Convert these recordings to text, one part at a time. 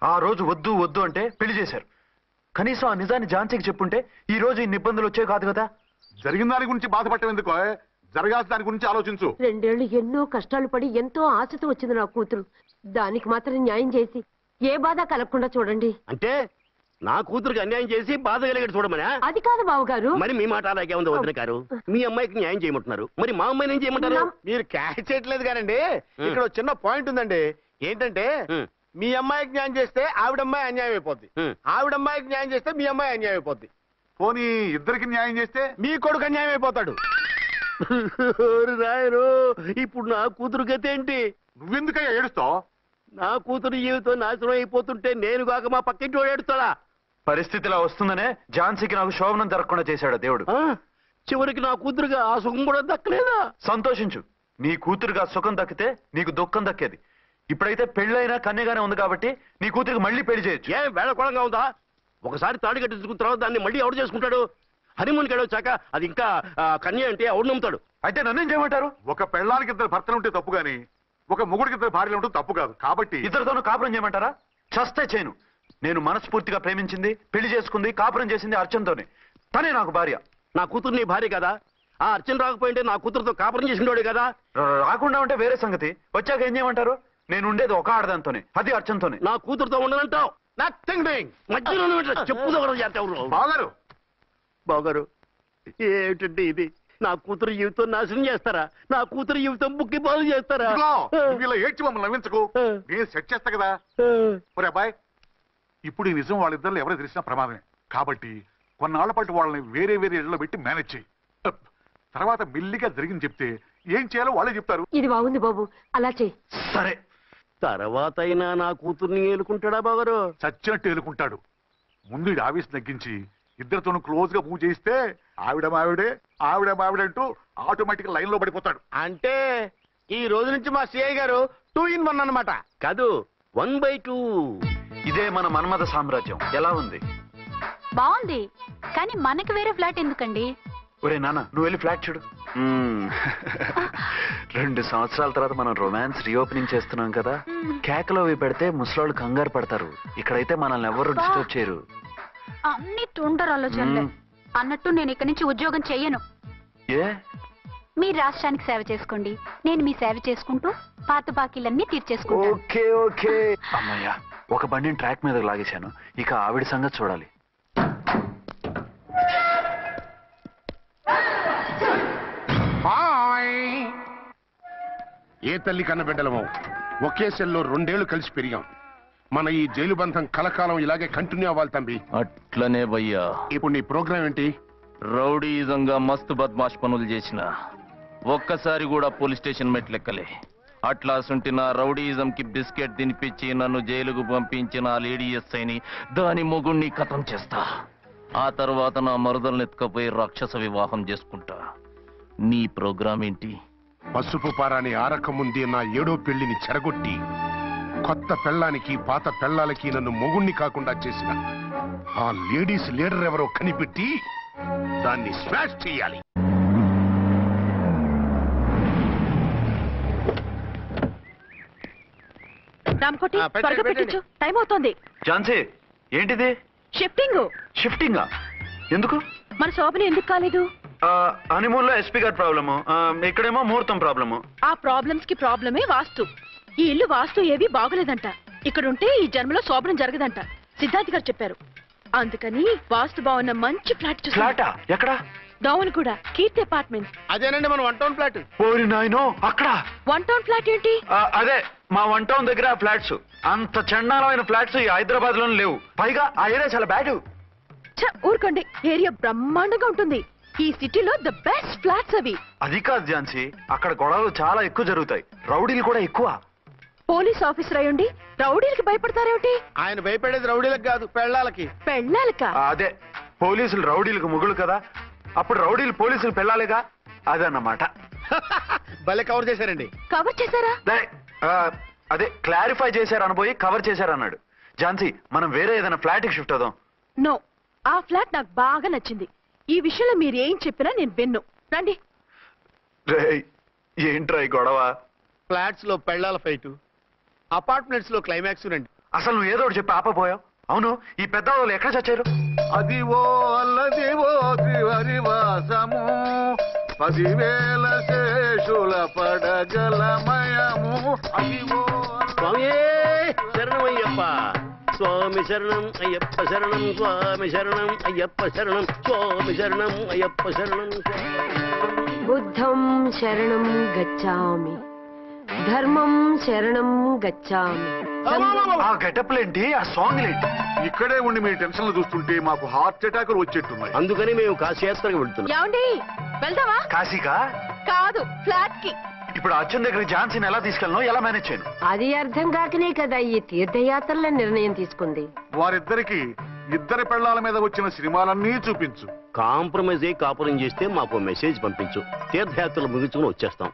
ఆ రోజు వద్దు వద్దు అంటే పెళ్లి చేశారు. కనీసం ఆ నిజాన్ని ఝాన్సీకి చెప్పుంటే ఈ రోజు ఇన్ని ఇబ్బందులు వచ్చే కాదు కదా. జరిగిన దాని గురించి బాధపడటం ఎందుకో, జరగాల్సిన దాని గురించి ఆలోచించు. 2 ఏళ్లు ఎన్నో కష్టాలు పడి ఎంతో ఆశతో వచ్చింది నా కూతురు. దానికి మాత్రం న్యాయం చేసి ఏ బాధ కలగకుండా చూడండి. అంటే నా కూతురికి అన్యాయం చేసి బాధ కలిగేది చూడమనా? అది కాదు బావగారు. మరి మీ మాట అలాగే ఉంది వదిన గారు. మీ అమ్మాయికి న్యాయం చేయమంటున్నారు, మరి మా అమ్మాయిని ఏం చేయమంటారు? మీరు క్యాచ్ చేయట్లేదు కానండి. ఇక్కడ చిన్న పాయింట్ ఉందండి. ఏంటంటే మీ అమ్మాయికి న్యాయం చేస్తే ఆవిడమ్మాయి అన్యాయం అయిపోద్ది, ఆవిడమ్మాయికి న్యాయం చేస్తే మీ అమ్మాయి అన్యాయం అయిపోద్ది. పోనీ ఇద్దరికి న్యాయం చేస్తే మీ కొడుకు అన్యాయం అయిపోతాడు. రాయరు, ఇప్పుడు నా కూతురు గతి ఏంటి? నువ్వెందుకయ్యా ఏడుస్తావు? నా కూతురు జీవితం నాశనం అయిపోతుంటే నేను కాక మా పక్కింటి వాడు ఏడుస్తాడా? పరిస్థితిలా వస్తుందనే ఝాన్సీకి నాకు శోభనం జరగకుండా చేశాడు దేవుడు. చివరికి నా కూతురుగా ఆ సుఖం కూడా దక్కలేదా? సంతోషించు, నీ కూతురుగా సుఖం దక్కితే నీకు దుఃఖం దక్కేది. ఇప్పుడైతే పెళ్ళైనా కన్యగానే ఉంది కాబట్టి నీ కూతురికి మళ్ళీ పెళ్లి చేయొచ్చు. ఏం వేళకోళంగా ఉందా? ఒకసారి తాడి కట్టించుకున్న తర్వాత దాన్ని మళ్ళీ ఎవడు చేసుకుంటాడు? హనీమూన్కి వచ్చాక అది ఇంకా కన్య అంటే ఎవడు నమ్ముతాడు? అయితే నన్నేం చేయమంటారు? ఒక పెళ్ళానికి 2 భర్తలు ఉంటే తప్పు గాని ఒక మొగుడికి 2 భార్యలు ఉంటే తప్పు కాదు. కాబట్టి ఇద్దరితోనూ కాపురం చేయమంటారా? చస్తే చేయను. నేను మనస్ఫూర్తిగా ప్రేమించింది, పెళ్లి చేసుకుంది, కాపురం చేసింది అర్చనతోనే. తనే నాకు భార్య. నా కూతురు నీ భార్య కదా? ఆ అర్చన రాకపోయింటే నా కూతురుతో కాపురం చేసిండోడే కదా? రాకుండా ఉంటే వేరే సంగతి. వచ్చాక ఏం చేయమంటారు? నేను ఉండేది ఒక ఆడదాంతోనే, అది అర్చనతోనే. నా కూతురుతో ఉండనంటావు? Nothing doing. మధ్యలో చెప్పుదవరు బాగారు బాగారు ఏమిటండి ఇది? నా కూతురు జీవితం నాశనం చేస్తారా? నా కూతురు జీవితం బుక్కి పాలు చేస్తారా? నువ్వు ఇలా ఏడ్చి మమ్మల్ని నవ్వించకు, నేను సెట్ చేస్తా కదా. ఒరే అబ్బాయి, ఇప్పుడు ఈ నిజం వాళ్ళిద్దరిలో ఎవరు తెలిసినా ప్రమాదమే. కాబట్టి కొన్నాళ్ల పాటు వాళ్ళని వేరే వేరే ఇళ్లలో పెట్టి మేనేజ్ చేయి. తర్వాత మెల్లిగా జరిగింది చెప్తే ఏం చేయాలో వాళ్ళే చెప్తారు. ఇది బాగుంది బాబు, అలా చెయ్యి. సరే, తర్వాత అయినా నా కూతుర్ని ఏలుకుంటాడా బాగారు? చచ్చినట్టు ఏలుకుంటాడు. ముందు ఈ ఆవేశం తగ్గించి ఇద్దరితోనూ క్లోజ్ గా మూవ్ చేయిస్తే ఆవిడ మావిడే అంటూ ఆటోమేటిక్ లైన్ లో పడిపోతాడు. అంటే ఈ రోజు నుంచి మా సిఐ గారు 2 in 1 అన్నమాట. కాదు, 1/2. ఇదే మన మన్మథ సామ్రాజ్యం. ఎలా ఉంది? బాగుంది, కానీ మనకి వేరే ఫ్లాట్ ఎందుకండి? ఒరే నాన్న, నువ్వు వెళ్ళి ఫ్లాట్ చూడు. 2 సంవత్సరాల తర్వాత మనం రొమాన్స్ రీఓపెనింగ్ చేస్తున్నాం కదా. కేకలో అవి పెడితే ముసలోళ్ళు కంగారు పడతారు. ఇక్కడైతే మనల్ని ఎవరు డిస్టర్బ్ చేయరు. అన్ని తొందర ఆలోచనలే. అన్నట్టు నేను ఇక్కడి నుంచి ఉద్యోగం చెయ్యను. ఏ? మీ రాష్ట్రానికి సేవ చేసుకోండి, నేను మీ సేవ చేసుకుంటూ పాత బాకీలన్నీ తీర్చేసుకుంటాను. Okay okay. అమ్మయ్యా, ఒక బండిని ట్రాక్ మీద లాగేశాను. ఇక ఆవిడ సంగతి చూడాలి. ఏ తల్లి కన్న బిడ్డలమో ఒకే సెల్లో 2 ఏళ్లు కలిసి పెరిగాం. మన ఈ జైలు బంధం కలకాలం ఇలాగే కంటిన్యూ అవ్వాలి తంబి. అట్లనే భయ్యా. ఇప్పుడు నీ ప్రోగ్రామ్ ఏంటి? రౌడీజంగా మస్తు బద్మాష్ పనులు చేసిన ఒక్కసారి కూడా పోలీస్ స్టేషన్ మెట్లెక్కలే. అట్లా సుంటి నా రౌడీజం కి బిస్కెట్ తినిపించి నన్ను జైలుకు పంపించిన ఆ లేడీ ఎస్ఐని దాని మొగుణ్ణి ఖతం చేస్తా. ఆ తర్వాత నా మరుదలను ఎత్తుకపోయి రాక్షస వివాహం చేసుకుంటా. నీ ప్రోగ్రామ్ ఏంటి? పసుపు పారాని ఆరక ముందే నా 7వ పెళ్లిని చెరగొట్టి కొత్త పెళ్ళానికి పాత పెళ్ళాలకి నన్ను మొగుణ్ణి కాకుండా చేసిన ఆ లేడీస్ లీడర్ ఎవరో కనిపెట్టి దాన్ని స్మాష్ చేయాలి. రామకోటి, త్వరగా పెట్టించు, టైం అవుతోంది. ఝాన్సీ, ఏంటిది? షిఫ్టింగా? ఎందుకు? మన శోభని ఎందుకు కాలేదు? హనీమూన్ లో ఎస్పీ గారి ప్రాబ్లము, ఇక్కడేమో ముహూర్తం ప్రాబ్లము. ఆ ప్రాబ్లమ్స్ కి ప్రాబ్లమే వాస్తు. ఈ ఇల్లు వాస్తు ఏవి బాగోలేదంట. ఇక్కడుంటే ఈ జన్మలో శోభనం జరగదంట సిద్ధార్థ్ గారు చెప్పారు. అందుకని వాస్తు బాగున్న మంచి ఫ్లాట్ చూసి. ఫ్లాటా? ఎక్కడ? డౌన్ కూడా, కీర్తి అపార్ట్మెంట్స్. అదేనండి మన 1 town ఫ్లాట్. ఓరి నాయనో, అక్కడ 1 town ఫ్లాట్ ఏంటి? అదే మా 1 town దగ్గర ఫ్లాట్స్. అంత చండాలమైన ఫ్లాట్స్ ఈ హైదరాబాద్ లోనే లేవు. పైగా ఆ ఏరియా చాలా బ్యాడ్. ఊరుకోండి, ఏరియా బ్రహ్మాండంగా ఉంటుంది. ఈ సిటీలో ద బెస్ట్ ఫ్లాట్స్ అవి. అది కాదు ఝాన్సీ, అక్కడ గొడవలు చాలా ఎక్కువ జరుగుతాయి, రౌడీలు కూడా ఎక్కువ. పోలీస్ ఆఫీసర్ అయ్యుండి రౌడీలకి భయపడతారేమిటి? ఆయన భయపడేది రౌడీలకు కాదు, పెళ్ళాలకి. పెళ్ళాలకా? అదే, పోలీసులు రౌడీలకు ముగులు కదా, అప్పుడు రౌడీలు పోలీసులు పెళ్ళాలిగా, అదన్నమాట. భలే కవర్ చేశారండి. కవర్ చేశారా? అదే క్లారిఫై చేశారు అనబోయి కవర్ చేశారన్నాడు. ఝాన్సీ, మనం వేరే ఏదైనా ఫ్లాట్కి షిఫ్ట్ అవుదాం. నో, ఆ ఫ్లాట్ నాకు బాగా నచ్చింది. ఈ విషయంలో మీరు ఏం చెప్పినా నేను విన్ను. రండి. ఏంట్రా ఈ గొడవ? ఫ్లాట్స్ లో పెళ్ళాల ఫైట్, అపార్ట్మెంట్స్ లో క్లైమాక్స్ రండి. అసలు నువ్వు ఏదో ఒకటి చెప్పి ఆపపోయావు. అవును, ఈ పెద్ద వాళ్ళు ఎక్కడ చచ్చారు? అదివో అల్లదివో త్రివరివాసము 10,000 శేషుల పడగలమయము. అదివో స్వామి శరణమయ్యప్ప, స్వామి శరణం అయ్యప్ప శరణం, స్వామి శరణం అయ్యప్ప శరణం, స్వామి శరణం అయ్యప్ప శరణం. బుద్ధం శరణం గచ్చామి, ధర్మం శరణం గచ్చామి. ఆ గెటప్లేంటి, ఆ సాంగ్లేంటి? ఇక్కడే ఉండి మీ టెన్షన్లు చూస్తుంటే మాకు హార్ట్ అటాకులు వచ్చేట్టున్నాయి. అందుకని మేము కాశీయాత్రకు వెళ్తున్నాం. ఏమండి వెళ్దామా? కాశీకా? కాదు, ఫ్లాట్ కి. ఇప్పుడు అచ్చన్ దగ్గరికి ఝాన్సీని ఎలా తీసుకెళ్ళను, ఎలా మేనేజ్ చేయను? అది అర్థం కాకనే కదా ఈ తీర్థయాత్రల నిర్ణయం తీసుకుంది. వారిద్దరికి ఇద్దరి పెళ్లాల మీద వచ్చిన సినిమాలన్నీ చూపించు. కాంప్రమైజ్ అయ్యి కాపురం చేస్తే మాకు మెసేజ్ పంపించు, తీర్థయాత్రలు ముగించుకుని వచ్చేస్తాం.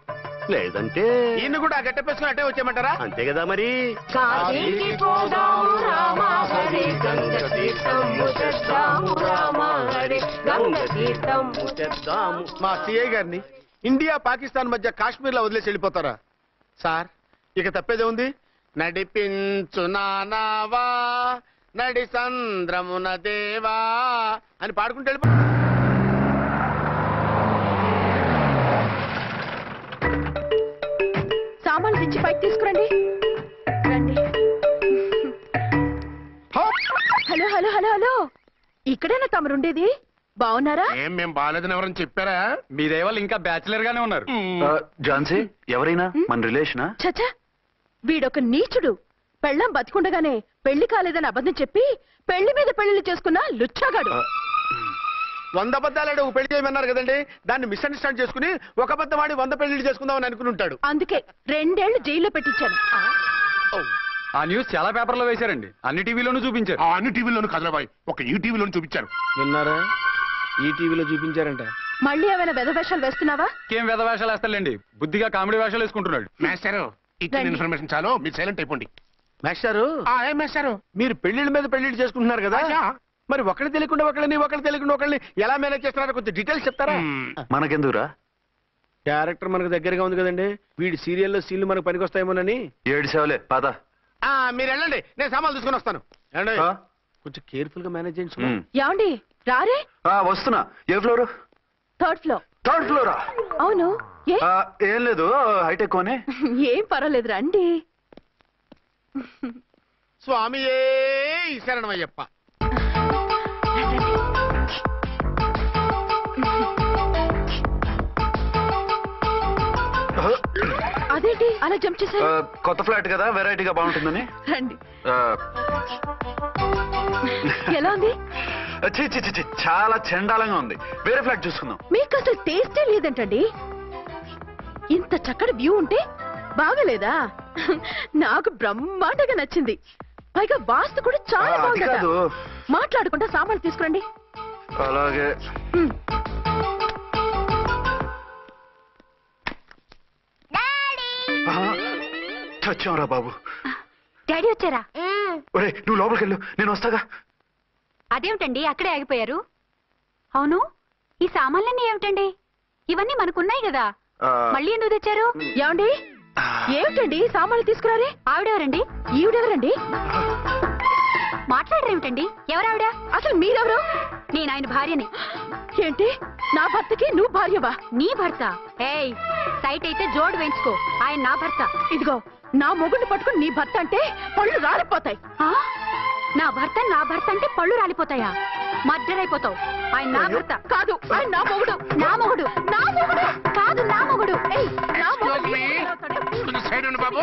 లేదంటే ఈయన కూడా గట్టెప్పేసుకుని అట్టే వచ్చేయమంటారా? అంతే కదా మరి. కాశీకి పోదాము రామా హరి, గంగ తీర్థము తెద్దాము రామా హరి, గంగ తీర్థము తెద్దాము. మా సిఐ గారిని ఇండియా పాకిస్తాన్ మధ్య కాశ్మీర్ లో వదిలేసి వెళ్ళిపోతారా సార్? ఇక తప్పేదే ఉంది. నడిపించు నానావా నడి సంద్రమున దేవా అని పాడుకుంటూ వెళ్ళిపో. సామాన్లు తెచ్చి పైకి తీసుకురండి. రండి. హలో హలో హలో హలో, ఇక్కడేనా తమరుండేది? బాగున్నారా? ఏం మేము బాగాలేదని ఎవరని చెప్పారా? మీ దేవాళ్ళు ఇంకా బ్యాచిలర్ గానే ఉన్నారు. ఝాన్సీ ఎవరైనా మన రిలేషనా? చచ్చా, వీడొక నీచుడు. పెళ్ళాం బతికుండగానే పెళ్లి కాలేదని అబద్ధం చెప్పి పెళ్లి మీద పెళ్లిళ్ళు చేసుకున్న లుచ్చాగాడు. 100 అబద్ధాలు ఒక పెళ్లి చేయమన్నారు కదండి, దాన్ని మిస్అండర్స్టాండ్ చేసుకుని ఒక అబద్ధం ఆడి 100 పెళ్లిళ్ళు చేసుకుందామని అనుకుని ఉంటాడు. అందుకే 2 ఏళ్లు జైల్లో పెట్టించాను. ఆ న్యూస్ చాలా పేపర్లో వేశారండి, అన్ని టీవీలోనూ చూపించారు. ఆ అన్ని టీవీలోను కదలబాయ్, ఒక ఈ టీవీలోను చూపించారు. విన్నారా? ఈ టీవీలో చూపించారంట. మళ్ళీ ఏమైనా వెధవేషాలు వేస్తున్నావా? ఏం వేద వేషాలు వేస్తాడండి, బుద్ధిగా కామెడీ వేషాలు వేసుకుంటున్నాడు. మాస్టారు ఇచ్చిన రండి. ఇన్ఫర్మేషన్ చాలు, మీరు సైలెంట్ అయిపోండి. మాస్టారు, ఏం మాస్టారు? మీరు పెళ్లిళ్ళ మీద పెళ్లిళ్ళు చేసుకుంటున్నారు కదా, అయ్యా. మరి ఒకళ్ళు తెలియకుండా ఒకళ్ళని ఎలా మేనేజ్ చేస్తున్నారో కొంచెం డీటెయిల్స్ చెప్తారా? మనకెందుకురా? క్యారెక్టర్ మనకు దగ్గరగా ఉంది కదండి, వీడి సీరియల్లో సీన్లు మనకు పనికొస్తాయేమోనని. 7 సేవలే పద. మీరు వెళ్ళండి, నేను సామాన్లు తీసుకుని వస్తాను. ఏమండి? ఆ? కొంచెం కేర్ఫుల్ గా మేనేజ్ చేయండి సుమా. యాండి రారే? వస్తున్నా. ఏ ఫ్లోరు? 3rd floor. 3rd ఫ్లోరా? అవును. ఏ? ఏం లేదు, హైటెక్ కోనే. ఏం పర్వాలేదు, రండి. స్వామియే శరణమయ్యప్ప. అదేంటి అలా జంప్ చేశారు? కొత్త ఫ్లాట్ కదా, వెరైటీగా బాగుంటుందని. రండి. ఆ, ఎలా ఉంది? ఛీ, ఛీ, ఛీ, ఛీ, చాలా చండాలంగా ఉంది. వేరే ఫ్లాట్ చూసుకుందాం. మీకు అసలు టేస్టే లేదంటండి. ఇంత చక్కటి వ్యూ ఉంటే బాగలేదా? నాకు బ్రహ్మాండంగా నచ్చింది. పైగా వాస్తు కూడా చాలా అది బాగుంది. కాదు. మాట్లాడుకుంటా సామాన్లు తీసుకురండి. అలాగే. హ్మ్. చచ్చాంరా బాబు. డాడీ వచ్చారా? ఒరే నువ్వు లోపలికి వెళ్ళు, నేను వస్తాగా. అదేమిటండి అక్కడే ఆగిపోయారు? అవును, ఈ సామాన్లన్నీ ఏమిటండి? ఇవన్నీ మనకున్నాయి కదా, మళ్ళీ ఎందుకు తెచ్చారు? ఏమండి ఏమిటండి సామాన్లు తీసుకురారే? ఆవిడెవరండి? ఈవిడెవరండి? మాట్లాడరేమిటండి? ఎవరావిడ? అసలు మీరెవరు? నేను ఆయన భార్యని. ఏంటి, నా భర్తకి నువ్వు భార్యవా? నీ భర్త? ఏయ్, సైట్ అయితే జోడు వేయించుకో, ఆయన నా భర్త. ఇదిగో, నా మొగుడిని పట్టుకుని నీ భర్త అంటే పళ్ళు రాలిపోతాయి. ఆ? నా భర్త అంటే పళ్ళు రాలిపోతాయా? మర్డర్ అయిపోతావు. ఆయన నా భర్త కాదు, ఆయన నా మొగుడు. నా మొగుడు కాదు, నా మొగుడు. ఏయ్, నా మొగుడు. Excuse me. కొంచెం సైడ్ ఉండు బాబు.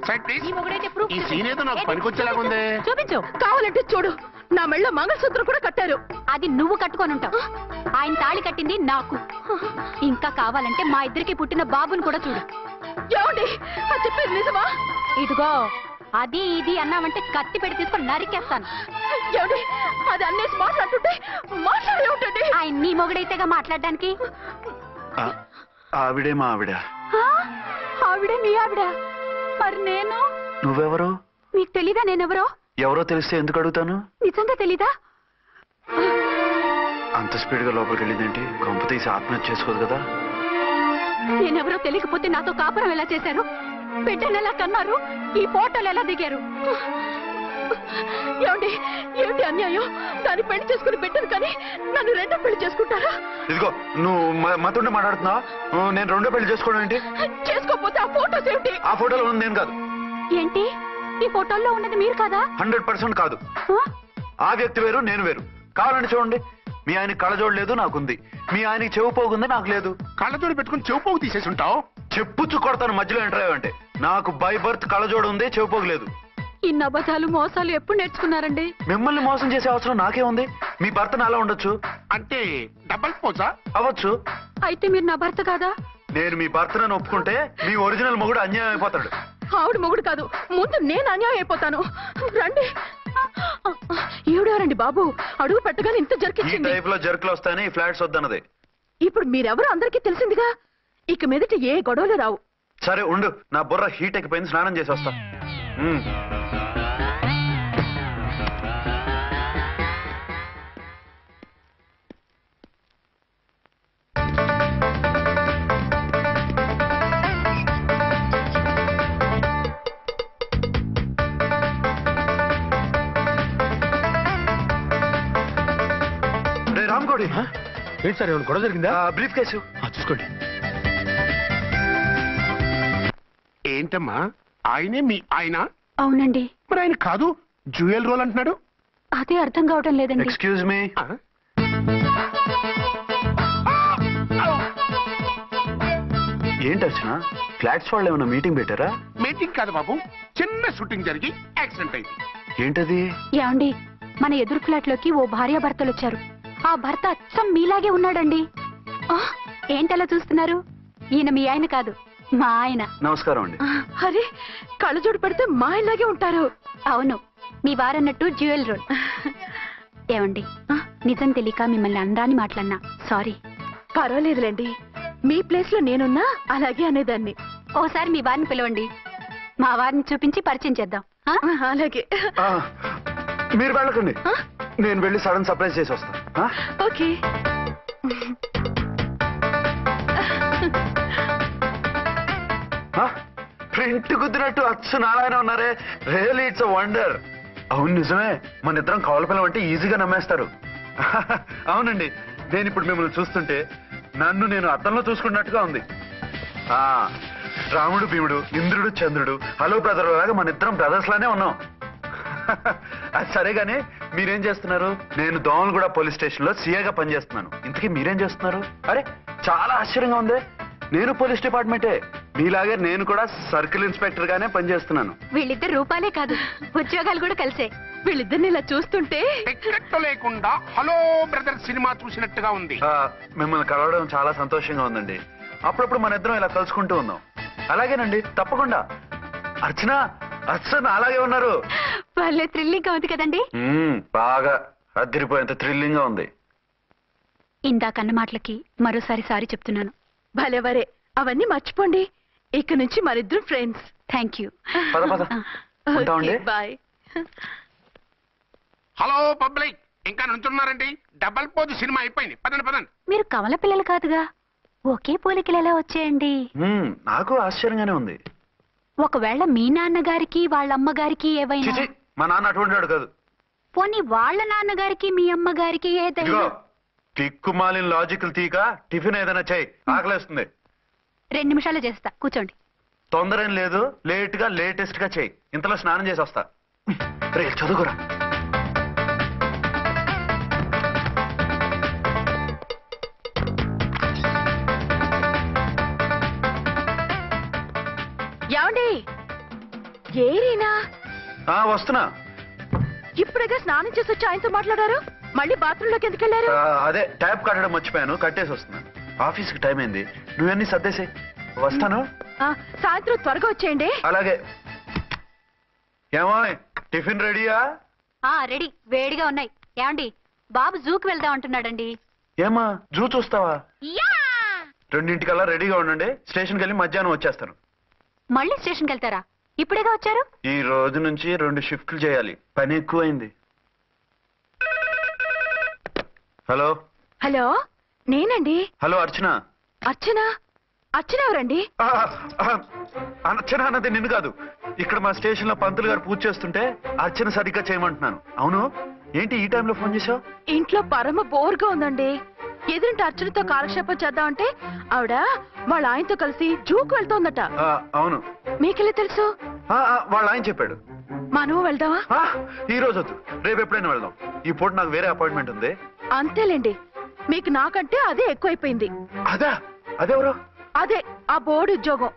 Side please. ఈ మొగుడైతే proof ఈ చూపించు. సీన్ ఏదో నాకు పనికొచ్చేలాగుంది. చూపించు. కావాలంటే చూడు, నా మెళ్ళ మంగళసూత్రం కూడా కట్టారు. అది నువ్వు కట్టుకొని ఉంటావు. ఆయన తాళి కట్టింది నాకు. ఇంకా కావాలంటే మా ఇద్దరికి పుట్టిన బాబుని కూడా చూడు. ఏమండి అది చెప్పేది నిజమా? ఇదిగో, అది ఇది అన్నావంటే కత్తి పెట్టి తీసుకొని నరికేస్తాను. ఏమండి అది అన్నేసి మాట్లాడుతుంటే మాట్లాడే ఉంటుంది. ఆయన నీ మొగుడైతేగా మాట్లాడడానికి. ఆవిడే మా ఆవిడ. ఆ? ఆవిడ నీ ఆవిడ? మరి నేను? నువ్వెవరు? మీకు తెలీదా నేనెవరో? ఎవరో తెలిస్తే ఎందుకు అడుగుతాను? నిజంగా తెలీదా? అంత స్పీడ్ గా లోపలికి వెళ్ళిందేంటి? కొంప తీసి ఆత్మహత్య చేసుకోదు కదా? నేనెవరో తెలియకపోతే నాతో కాపురం ఎలా చేశారు? బిడ్డను ఎలా కన్నారు? ఈ ఫోటోలు ఎలా దిగారు? ఏమండి ఏమిటి అన్యాయం? దాన్ని పెళ్లి చేసుకుని పెట్టాను కానీ నన్ను రెండో పెళ్లి చేసుకుంటారా? ఇదిగో నువ్వు మతుండే మాట్లాడుతున్నావా? నేను రెండో పెళ్లి చేసుకోవడం ఏంటి? చేసుకోకపోతే ఆ ఫోటోస్ ఏమిటి? ఆ ఫోటోలో ఉంది నేను కాదు. ఏంటి ఈ ఫోటోల్లో ఉన్నది మీరు కాదా? 100% కాదు. ఆ? ఆ వ్యక్తి వేరు, నేను వేరు. కావాలని చూడండి. మీ ఆయన కళ్ళజోడు లేదు, నాకుంది. మీ ఆయనకి చెవు పోగుంది, నాకు లేదు. కళ్ళజోడు పెట్టుకుని చెవుపోగు తీసేసి ఉంటావు. చెప్పుచ్చు కొడతాను మధ్యలో ఎంటర్ అంటే. నాకు బై బర్త్ కళ్ళజోడు ఉంది, చెవు పోగు లేదు. ఇన్ని అబద్ధాలు మోసాలు ఎప్పుడు నేర్చుకున్నారండి? మిమ్మల్ని మోసం చేసే అవసరం నాకే ఉంది? మీ భర్త నాలా ఉండొచ్చు, అంటే డబల్ పోజా? అవ్వచ్చు. అయితే మీరు నా భర్త కాదా? నేను మీ భర్తను ఒప్పుకుంటే మీ ఒరిజినల్ మొగుడు అన్యాయం అయిపోతాడు. ఆవిడ మొగుడు కాదు, ముందు నేను అన్యాయం అయిపోతాను. రండి. ఈవిడెవరండి బాబు? అడుగు పెట్టగానే ఇంత ఈ జరికిచ్చింది. టైప్ లో జర్కులు వస్తాయని ఈ ఫ్లాట్స్ వద్దన్నది. ఇప్పుడు మీరెవరు అందరికీ తెలిసిందిగా. ఇక మీదట ఏ గొడవలు రావు. సరే ఉండు, నా బుర్ర హీట్ ఎక్కిపోయింది, స్నానం చేసి వస్తా. రే రామ్కోడి, ఏంటి సార్ ఏమైనా గొడవ జరిగిందా? బ్రీఫ్ కేసు చూసుకోండి. ఏంటమ్మా ఆయనే మీ ఆయన? అవునండి. మరి ఆయన కాదు జ్యువెల్ రోల్ అంటున్నాడు. అదే అర్థం కావటం లేదండి. Excuse me. ఆ? ఏంటి అర్చన, ఫ్లాట్స్ వాళ్ళు ఏమైనా మీటింగ్ పెట్టారా? మీటింగ్ కాదు బాబు, చిన్న షూటింగ్ జరిగి యాక్సిడెంట్ అయింది. ఏంటది? ఏమండి మన ఎదురు ఫ్లాట్ లోకి ఓ భార్యాభర్తలు వచ్చారు. ఆ భర్త అచ్చం మీలాగే ఉన్నాడండి. ఆ, ఏంటలా చూస్తున్నారు? ఈయన మీ ఆయన కాదు, మా ఆయన. నమస్కారం అండి. అరే, కళ్ళజోడు పెడితే మా ఇలాగే ఉంటారు. అవును, మీ వారన్నట్టు జ్యువెల్ రోల్. ఏమండి నిజం తెలియక మిమ్మల్ని అందాన్ని మాట్లాడినా సారీ. పర్వాలేదులేండి, మీ ప్లేస్ లో నేనున్నా అలాగే అనేదాన్ని. ఓసారి మీ వారిని పిలవండి, మా వారిని చూపించి పరిచయం చేద్దాం. ఆ? అలాగే. ఆ, మీరు వెళ్ళకండి, నేను వెళ్ళి సడన్ సర్ప్రైజ్ చేసి వస్తా. ఓకే. ప్రింట్ కుదిరినట్టు అచ్చు నారాయణ ఉన్నారే, రియల్లీ ఇట్స్ వండర్. అవును నిజమే, మన ఇద్దరం కవల పిల్లం అంటే ఈజీగా నమ్మేస్తారు. అవునండి, నేను ఇప్పుడు మిమ్మల్ని చూస్తుంటే నన్ను నేను అద్దంలో చూసుకున్నట్టుగా ఉంది. ఆ రాముడు భీముడు, ఇంద్రుడు చంద్రుడు, హలో బ్రదర్ లాగా మన ఇద్దరం బ్రదర్స్ లానే ఉన్నాం. అది సరే గానీ మీరేం చేస్తున్నారు? నేను దోమలగూడ పోలీస్ స్టేషన్ లో సీఏగా పనిచేస్తున్నాను. ఇంతకీ మీరేం చేస్తున్నారు? అరే చాలా ఆశ్చర్యంగా ఉంది. నేను పోలీస్ డిపార్ట్మెంటే, మీలాగే నేను కూడా సర్కిల్ ఇన్స్పెక్టర్ గానే పనిచేస్తున్నాను. వీళ్ళిద్దరు రూపాలే కాదు, ఉద్యోగాలు కూడా కలిసే. వీళ్ళిద్దరిని ఇలా చూస్తుంటే టికెట్ లేకుండా హలో బ్రదర్ సినిమా చూసినట్టుగా ఉంది. మిమ్మల్ని కలవడం చాలా సంతోషంగా ఉందండి. అప్పుడప్పుడు మన ఇద్దరం ఇలా కలుసుకుంటూ ఉన్నాం. అలాగేనండి, తప్పకుండా. అర్చన, అర్చన అలాగే ఉన్నారు. వాళ్ళే థ్రిల్లింగ్ గా ఉంది కదండి. బాగా అదిరిపోయేంత థ్రిల్లింగ్ గా ఉంది. ఇందాకన్న మాటలకి మరోసారి సారీ చెప్తున్నాను. భలేవరే, అవన్నీ మర్చిపోండి. ఇక నుంచి మరిద్దరు ఫ్రెండ్స్. Thank you. పద పద, ఉంటామండి. బాయ్. హలో పబ్లిక్, ఇంకా నుంచున్నారండి? డబల్ పోజ్ సినిమా అయిపోయింది, పదండి పదండి. మీరు కమల పిల్లలు కాదుగా, ఒకే పోలికలు ఎలా వచ్చాయండి? నాకు ఆశ్చర్యంగానే ఉంది. ఒకవేళ మీ నాన్నగారికి వాళ్ళ అమ్మగారికి ఏవైనా, చిచి, మా నాన్న అటువంటి వాడు కాదు. పోనీ వాళ్ళ నాన్నగారికి మీ అమ్మగారికి ఏదైనా. ఇదిగో తిక్కుమాలిన లాజికల్ తీక, టిఫిన్ ఏదైనా చేయి, ఆకలేస్తుంది. 2 నిమిషాలు చేస్తా, కూర్చోండి. తొందర ఏం లేదు, లేట్ గా లేటెస్ట్ గా చేయి. ఇంతలో స్నానం చేసి వస్తా. రే చదువుకురా. ఏమండి, ఏరీనా? వస్తున్నా. ఇప్పుడేగా స్నానం చేసి వచ్చి ఆయనతో మాట్లాడారు, మళ్ళీ బాత్రూమ్ లోకి ఎందుకు వెళ్ళారు? అదే ట్యాప్ కట్టడం మర్చిపోయాను, కట్టేసి వస్తున్నాను. ఆఫీస్కి టైం అయింది, నువ్వన్నీ సర్దేసే. వస్తాను. సాయంత్రం త్వరగా వచ్చేయండి. అలాగే. ఏమో టిఫిన్ రెడీయా? రెడీ, వేడిగా ఉన్నాయి. ఏమండి బాబు జూకి వెళ్దాం అంటున్నాడండి. ఏమా జూ చూస్తావా? 2:00కల్లా రెడీగా ఉండండి. స్టేషన్కి వెళ్ళి మధ్యాహ్నం వచ్చేస్తాను. మళ్ళీ స్టేషన్కి వెళ్తారా? ఇప్పుడేగా వచ్చారు. ఈ రోజు నుంచి 2 షిఫ్ట్లు చేయాలి, పని ఎక్కువైంది. హలో. హలో, నేనండి. హలో అర్చన. అర్చన, అర్చన ఎవరండి? అర్చన అన్నది నిన్ను కాదు. ఇక్కడ మా స్టేషన్ లో పంతులు గారు పూజ చేస్తుంటే అర్చన సరిగ్గా చేయమంటున్నాను. అవును, ఏంటి ఈ టైంలో ఫోన్ చేశావు? ఇంట్లో పరమ బోర్గా ఉందండి. ఎదురింటి అర్చనతో కాలక్షేపం చేద్దామంటే ఆవిడ వాళ్ళ ఆయనతో కలిసి జూకు వెళ్తోందట. అవును. మీకెళ్ళి తెలుసు? వాళ్ళ ఆయన చెప్పాడు. మనము వెళ్దామా? ఈ రోజు వద్దు, రేపు ఎప్పుడైనా వెళ్దాం. ఈ పూట నాకు వేరే అపాయింట్మెంట్ ఉంది. అంతేలేండి, మీకు నాకంటే అదే ఎక్కువైపోయింది. అదెవరు? అదే ఆ బోర్డు ఉద్యోగం.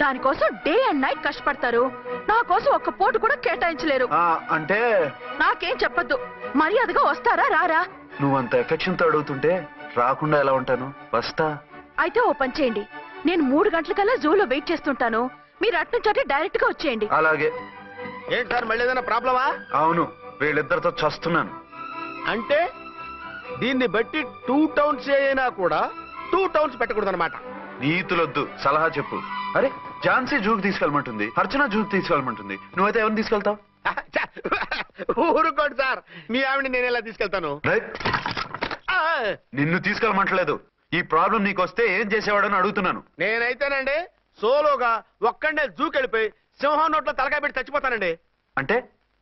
దానికోసం డే అండ్ నైట్ కష్టపడతారు. నా కోసం ఒక్క పూట కూడా కేటాయించలేరు. అంటే నాకేం చెప్పొద్దు. మర్యాదగా వస్తారా రారా? నువ్వంత ఎఫెక్షన్ తో అడుగుతుంటే రాకుండా ఎలా ఉంటాను? వస్తా. అయితే ఓ పని చేయండి, నేను 3 గంటలకల్లా జూలో వెయిట్ చేస్తుంటాను. మీరు అట్నుంచి డైరెక్ట్ గా వచ్చేయండి. అలాగే. ఏంటి సార్, మళ్ళీ ఏదైనా ప్రాబ్లమా? అవును, వీళ్ళిద్దరితో చస్తున్నాను. అంటే దీన్ని బట్టి 2 టౌన్స్ అయినా కూడా 2 టౌన్స్ పెట్టకూడదు అనమాట. నీతులొద్దు, సలహా చెప్పు. అరే, ఝాన్సీ జూకి తీసుకెళ్ళమంటుంది, అర్చన జూకి తీసుకెళ్ళమంటుంది. నువ్వైతే ఎవరిని తీసుకెళ్తావు? ఊరుకోండి సార్, మీ ఆవిడని నేను ఎలా తీసుకెళ్తాను? నిన్ను తీసుకెళ్ళమంటలేదు. ఈ ప్రాబ్లం నీకు వస్తే ఏం చేసేవాడని అడుగుతున్నాను. నేనైతేనండి సోలోగా ఒక్కడే జూకి వెళ్ళిపోయి సింహం నోట్లో తలకాయ పెట్టి చచ్చిపోతానండి. అంటే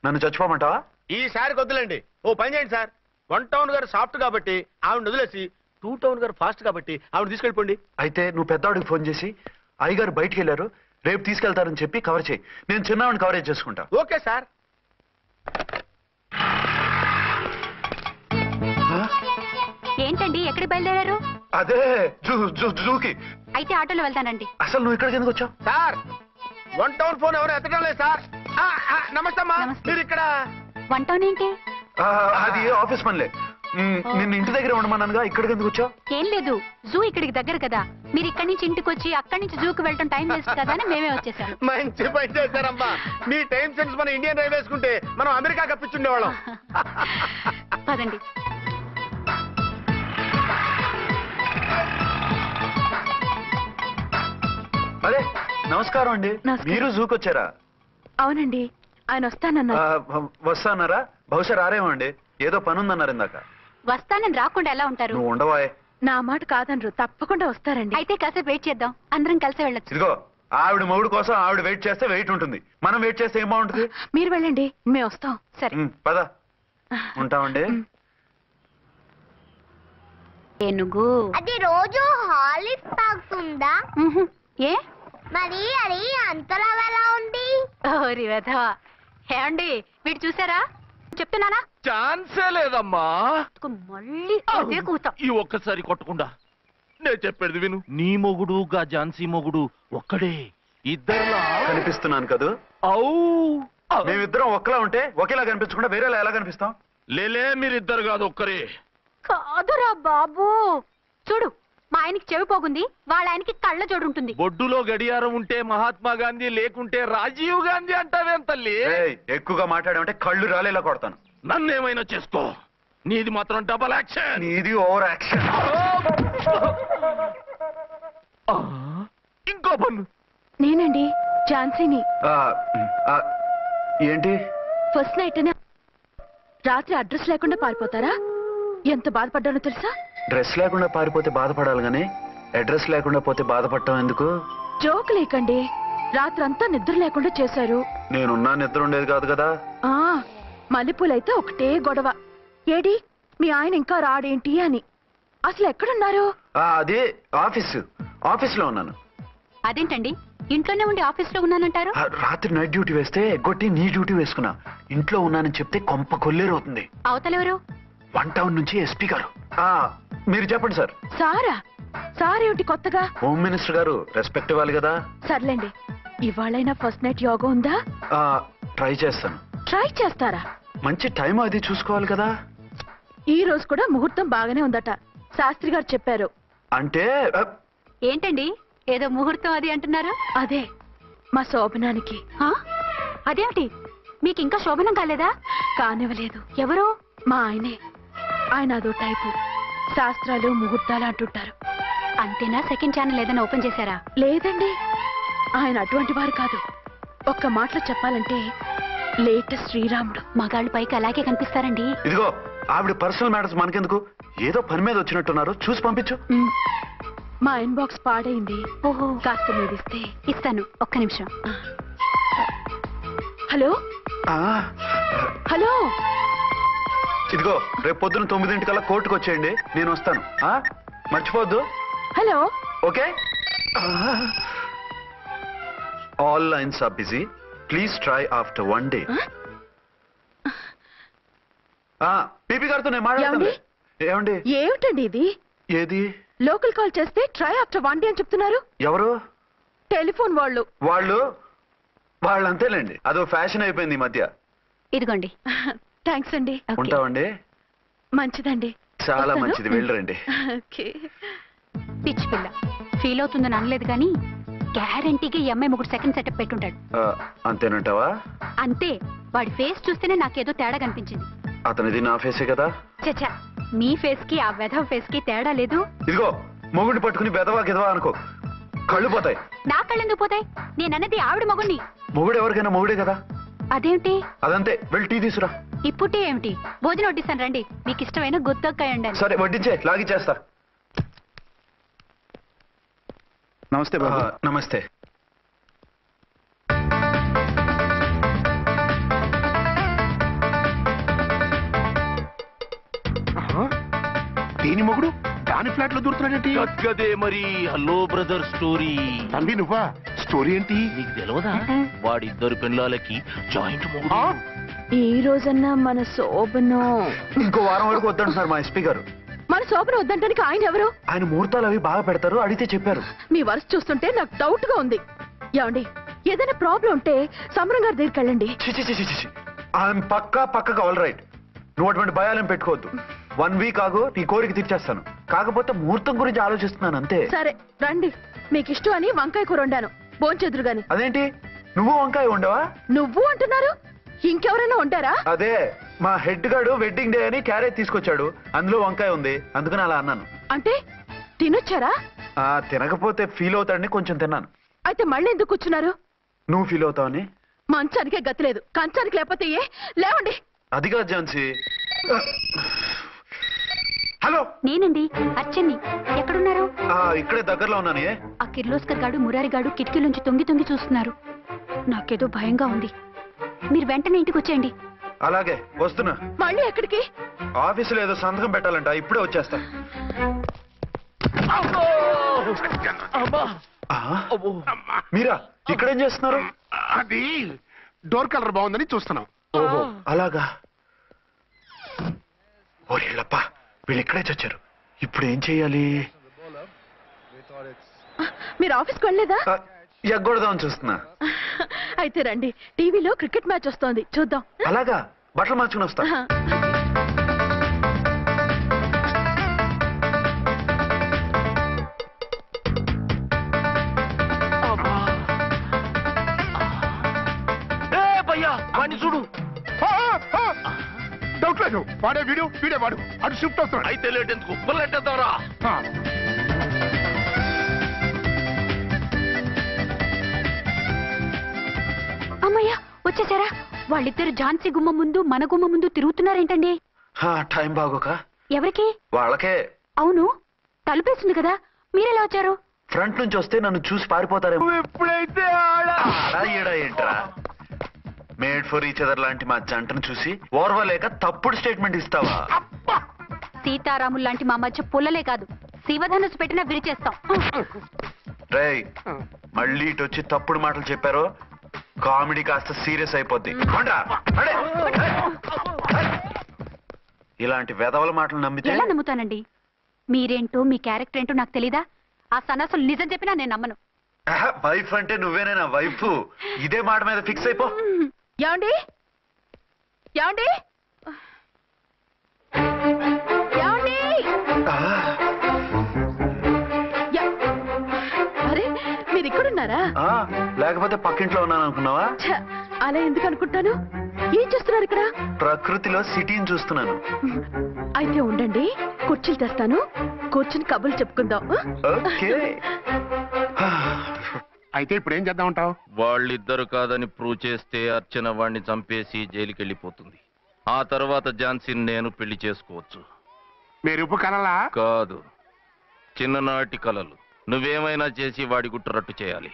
నన్ను చచ్చిపోమంటావా? ఈసారి వద్దులేండి. ఓ పని చేయండి సార్, 1 టౌన్ గారు సాఫ్ట్ కాబట్టి ఆవిడ వదిలేసి 2 టౌన్ గారు ఫాస్ట్ కాబట్టి ఆవిడ తీసుకెళ్ళిపోండి. అయితే నువ్వు పెద్దవాడికి ఫోన్ చేసి అయ్యగారు బయటికి వెళ్ళారు, రేపు తీసుకెళ్తారని చెప్పి కవర్ చేయి. నేను చిన్నవాడిని కవరేజ్ చేసుకుంటా. Okay sir. ఏంటండి ఎక్కడికి బయలుదేరారు? అదే జూకి. అయితే ఆటోలో వెళ్తానండి. అసలు నువ్వు ఇక్కడికి ఎందుకు వచ్చావు? సార్, 1 టౌన్ ఫోన్ ఎవరు ఎత్తడం లేదు సార్. నమస్తే అమ్మా. మీరు ఇక్కడ 1 టౌన్ ఏంటి? అది ఆఫీస్ పనిలే. నిన్ను ఇంటి దగ్గర ఉండమన్నానుగా, ఇక్కడికి ఎందుకు వచ్చావు? ఏం లేదు, జూ ఇక్కడికి దగ్గర కదా. మీరు ఇక్కడి నుంచి ఇంటికి వచ్చి అక్కడి నుంచి జూకి వెళ్ళటం టైం వేస్ట్ కదా అని మేమే వచ్చేసాం. మంచి పని చేశారమ్మా. మీ టైం సెన్స్ మన ఇండియన్ రైల్వేస్ కుంటే మనం అమెరికా కప్పించుండేవాళ్ళం. పదండి. అదే, నమస్కారం అండి. నమస్కారం. మీరు జూకి వచ్చారా? అవునండి, ఆయన వస్తానన్నారు. వస్తానారా? బహుశా రారేమో అండి, ఏదో పని ఉందన్నారు ఇందాక. వస్తానని రాకుండా ఎలా ఉంటారు? నువ్వు ఉండవాయ్. నా మాట కాదనరు, తప్పకుండా వస్తారండి. అయితే కాసేపు వెయిట్ చేద్దాం, అందరం కలిసి వెళ్ళొచ్చు. ఇదిగో, ఆవిడ మొగుడు కోసం ఆవిడ వెయిట్ చేస్తే వెయిట్ ఉంటుంది, మనం వెయిట్ చేస్తే ఏం బాగుంటుంది? మీరు వెళ్ళండి, మేము వస్తాం. సరే. పద, ఉంటామండి. ఏనుగు అది రోజు హాలిక్స్ తాగుతుందా? ఏ మరి అది అంతలా ఎలా ఉంది? ఓరి వెధవ. ఏమండి, వీడు చూసారా? చెప్తున్నానా? ఛాన్సే లేదమ్మా. మళ్ళీ అదే కూతాం. ఈ ఒక్కసారి కొట్టకుండా నేను చెప్పేది విను. నీ మొగుడు గా ఝాన్సీ మొగుడు ఒక్కడే, ఇద్దరులా కనిపిస్తున్నాను కదా? మేమిద్దరం ఒక్కలా ఉంటే ఒకేలా కనిపించకుండా వేరేలా ఎలా కనిపిస్తాం? లేలే, మీరిద్దరు కాదు ఒక్కరే. కాదురా బాబు, చూడు, మా ఆయనకి చెవి పోగుంది, వాళ్ళ ఆయనకి కళ్ళ జోడు ఉంటుంది. బొడ్డులో గడియారం ఉంటే మహాత్మా గాంధీ, లేకుంటే రాజీవ్ గాంధీ అంటావేం తల్లి? ఎక్కువగా మాట్లాడామంటే కళ్ళు రాలేలా కొడతాను. నన్నేమైనా చేసుకో, నీది మాత్రం డబల్ యాక్షన్. నీది ఓవర్ యాక్షన్. ఇంకో పన్ను. నేనండి ఝాన్సీని. ఏంటి? ఫస్ట్ నైట్ రాత్రి అడ్రస్ లేకుండా పారిపోతారా? ఎంత బాధపడ్డానో తెలుసా? డ్రెస్ లేకుండా పారిపోతే బాధపడాలి గానీ అడ్రస్ లేకుండా పోతే బాధపడటం ఎందుకు? జోక్ లేకండి, రాత్రంతా నిద్ర లేకుండా చేశారు. నేనున్నా నిద్ర ఉండేది కాదు కదా. మల్లెపూలైతే ఒకటే గొడవ. ఏడి మీ ఆయన ఇంకా రాడేంటి అని. అసలు ఎక్కడున్నారు? అది ఆఫీస్లో ఉన్నాను. అదేంటండి, ఇంట్లోనే ఉండి ఆఫీస్ లో ఉన్నానంటారు? రాత్రి నైట్ డ్యూటీ వేస్తే ఎగ్గొట్టి నీ డ్యూటీ వేసుకున్నా. ఇంట్లో ఉన్నానని చెప్తే కొంప కొల్లేరవుతుంది. అవతలెవరు? 1 టౌన్ నుంచి ఎస్పీ గారు. మీరు చెప్పండి సార్. సారా? సార్ ఏమిటి కొత్తగా? హోమ్ మినిస్టర్ గారు, రెస్పెక్ట్ ఇవ్వాలి కదా. సర్లేండి, ఇవాళైనా ఫస్ట్ నైట్ యోగా ఉందా? ట్రై చేస్తాను. ట్రై చేస్తారా? మంచి టైం అది చూసుకోవాలి కదా. ఈ రోజు కూడా ముహూర్తం బాగానే ఉందట, శాస్త్రి గారు చెప్పారు. అంటే ఏంటండి ఏదో ముహూర్తం అది అంటున్నారు? అదే మా శోభనానికి. అదేమిటి, మీకు ఇంకా శోభనం కాలేదా? కానివ్వలేదు. ఎవరు? మా ఆయనే. ఆయన అదో టైపు, శాస్త్రాలు ముహూర్తాలు అంటుంటారు. అంతేనా? సెకండ్ ఛానల్ ఏదైనా ఓపెన్ చేశారా? లేదండి, ఆయన అటువంటి వారు కాదు. ఒక్క మాటలో చెప్పాలంటే లేటెస్ట్ శ్రీరాముడు. మగాళ్ళు పైకి అలాగే కనిపిస్తారండి. ఇదిగో, ఆవిడ పర్సనల్ మ్యాటర్స్ మనకెందుకు, ఏదో పని మీద వచ్చినట్టున్నారు, చూసి పంపించు. మా ఇన్బాక్స్ పాడైంది. ఓహో, కాస్త మీరిస్తే. ఇస్తాను, ఒక్క నిమిషం. హలో ఆ, హలో, ఇదిగో రేపు పొద్దున 9 కోర్టుకు వచ్చేయండి, నేను వస్తాను. మర్చిపోద్దు. Hello. Okay. All lines are busy, please try after 1 day. PP గారితో నేను మాట్లాడుతాను. ఏమండి? ఏమిటండి ఇది? ఏది? లోకల్ కాల్ చేస్తే ట్రై ఆఫ్టర్ 1 day అని చెప్తున్నారు. ఎవరు? టెలిఫోన్ వాళ్ళు. వాళ్ళు అంతేలేండి, అదో ఫ్యాషన్ అయిపోయింది ఈ మధ్య. ఇదిగోండి. థ్యాంక్స్ అండి. ఉంటామండి. మంచిదండి. చాలా వస్తాను. మంచిది, వెళ్ళరండి. ఓకే. పిచ్చి పిల్ల ఫీల్ అవుతుందని అనలేదు కానీ గ్యారంటీగా ఈ అమ్మాయి 3 సెకండ్ సెటప్ పెట్టుంటాడు. అంతేనంటావా? అంతే. వాడి ఫేస్ చూస్తేనే నాకేదో తేడా కనిపించింది. అతనిది నా ఫేసే కదా. చచ్చా, మీ ఫేస్ కి ఆ వెధవ ఫేస్ కి తేడా లేదు. ఇదిగో మొగుడిని పట్టుకుని బెదవా గెదవా అనుకో, కళ్ళు పోతాయి. నా కళ్ళెందుకు పోతాయి? నేనన్నది ఆవిడ మగుణ్ణి. మొగుడు ఎవరికైనా మొగుడే కదా. అదేమిటి? అదంతే, వెళ్ళి టీ తీసురా. ఇప్పుడు టీ ఏమిటి? భోజనం వడ్డిస్తాను రండి. మీకు ఇష్టమైన గుత్తొక్కాయ ఉండండి. సరే వడ్డించే, లాగిచ్చేస్తా. నమస్తే బాబు. నమస్తే. దేని మొగుడు దాని ఫ్లాట్ లో దూరుతున్నాడేంటి? కదే మరి. Hello brother story. తండ్రి నువ్వా? స్టోరీ ఏంటి? నీకు తెలియదా? వాడిద్దరు పిల్లలకి జాయింట్ మొగుడు. ఈ రోజన్నా మన శోభను. ఇంకో వారం వరకు వద్దంటున్నారు మా ఎస్పీ గారు. మన శోభను వద్దంటానికి ఆయన ఎవరు? ఆయన ముహూర్తాలు అవి బాగా పెడతారు, అడిగితే చెప్పారు. మీ వరుస చూస్తుంటే నాకు డౌట్ గా ఉంది. ఏమండి, ఏదైనా ప్రాబ్లం ఉంటే సమరం గారి దగ్గరికి వెళ్ళండి. ఆయన పక్కగా ఆల్ రైట్. నువ్వు అటువంటి భయాలను పెట్టుకోవద్దు. 1 week ఆగు, నీ కోరిక తీర్చేస్తాను. కాకపోతే ముహూర్తం గురించి ఆలోచిస్తున్నాను అంతే. సరే రండి, మీకు ఇష్టం అని వంకాయ కూర వండాను, భోంచెదురు గాని. అదేంటి నువ్వు వంకాయ ఉండవా? నువ్వు అంటున్నారు, ఇంకెవరైనా ఉంటారా? అదే మా హెడ్ గాడు వెడ్డింగ్ డే అని క్యారేజ్ తీసుకొచ్చాడు, అందులో వంకాయ ఉంది, అందుకని అలా అన్నాను. అంటే తినొచ్చారా? తినకపోతే ఫీల్ అవుతాడని కొంచెం తిన్నాను. అయితే మళ్ళీ ఎందుకు కూర్చున్నారు? నువ్వు ఫీల్ అవుతావని. మంచానికే గతి లేదు, కంచానికి లేకపోతే ఏ? లేవండి. అది కాదు ఝాన్సీ. హలో, నేనండి అర్చన్ని. ఎక్కడున్నారు? ఇక్కడే దగ్గరలో ఉన్నాను. ఆ కిర్లోస్కర్ గాడు మురారి గాడు కిటికీలోంచి తొంగి చూస్తున్నారు. నాకేదో భయంగా ఉంది. మీరు వెంటనే ఇంటికి వచ్చేయండి. అలాగే వస్తున్నా. మళ్ళీ ఎక్కడికి? ఆఫీసులో ఏదో సంతకం పెట్టాలంట, ఇప్పుడే వచ్చేస్తా. మీరా ఇక్కడేం చేస్తున్నారు? అది డోర్ కలర్ బాగుందని చూస్తున్నాం. ఓహో అలాగా. ఓరేళ్ళప్ప, వీళ్ళు ఇక్కడే చచ్చారు. ఇప్పుడు ఏం చెయ్యాలి? మీరు ఆఫీస్కి వెళ్ళలేదా? ఎగ్గొడదామని చూస్తున్నా. అయితే రండి, టీవీలో క్రికెట్ మ్యాచ్ వస్తోంది, చూద్దాం. అలాగా, బట్టలు మార్చుకుని వస్తా. చూడు, డౌట్ లేదు, వాడే వీడే వాడు. అటు షిఫ్ట్ వస్తాడు. అయితే లేట్ ఎందుకు, బుల్లెట్టేద్దాంరా. అమ్మయ్యా, వచ్చేసారా? వాళ్ళిద్దరు ఝాన్సీ గుమ్మ ముందు మన గుమ్మ ముందు తిరుగుతున్నారేంటండి? టైం బాగోక. ఎవరికి? వాళ్ళకే. అవును, తలుపేస్తుంది కదా, మీరెలా వచ్చారు? ఫ్రంట్ నుంచి వస్తే నన్ను చూసి పారిపోతారేమో. ఎప్పుడైతే ఏంట్రా, మేడ్ ఫర్ ఈచ్ అదర్ లాంటి మా జంటను చూసి ఓర్వలేక తప్పుడు స్టేట్మెంట్ ఇస్తావా? సీతారాములు లాంటి మా మధ్య పుల్లలే కాదు, శివధనుసు పెట్టినా విరిచేస్తాం. రేయ్, మళ్ళీ ఇటు వచ్చి తప్పుడు మాటలు చెప్పారో కామెడీ కాస్త సీరియస్ అయిపోద్ది. ఇలాంటి వెధవల మాటలు నమ్మితే ఎలా నమ్ముతానండి? మీరేంటో మీ క్యారెక్టర్ ఏంటో నాకు తెలీదా? ఆ సన్నాసులు నిజం చెప్పినా నేను నమ్మను. వైఫ్ అంటే నువ్వేనే నా వైఫ్. ఇదే మాట మీద ఫిక్స్ అయిపో. ఏమండి ఏమండి ఏమండి? అరే, మీరు ఇక్కడున్నారా? లేకపోతే పక్కింట్లో ఉన్నాను అనుకున్నావా? అలా ఎందుకు అనుకుంటాను? ఏం చేస్తున్నారు ఇక్కడ? ప్రకృతిలో సిటీని చూస్తున్నాను. అయితే ఉండండి, కుర్చీలు తెస్తాను, కూర్చుని కబుర్లు చెప్పుకుందాం. ఓకే. అయితే ఇప్పుడు ఏం చేద్దామంటావు? వాళ్ళిద్దరు కాదని ప్రూవ్ చేస్తే అర్చన వాడిని చంపేసి జైలుకి వెళ్ళిపోతుంది. ఆ తర్వాత ఝాన్సీని నేను పెళ్లి చేసుకోవచ్చు. మీరు ఉప్పు కలలా? కాదు, చిన్ననాటి కలలు. నువ్వేమైనా చేసి వాడి గుట్టురట్టు చేయాలి.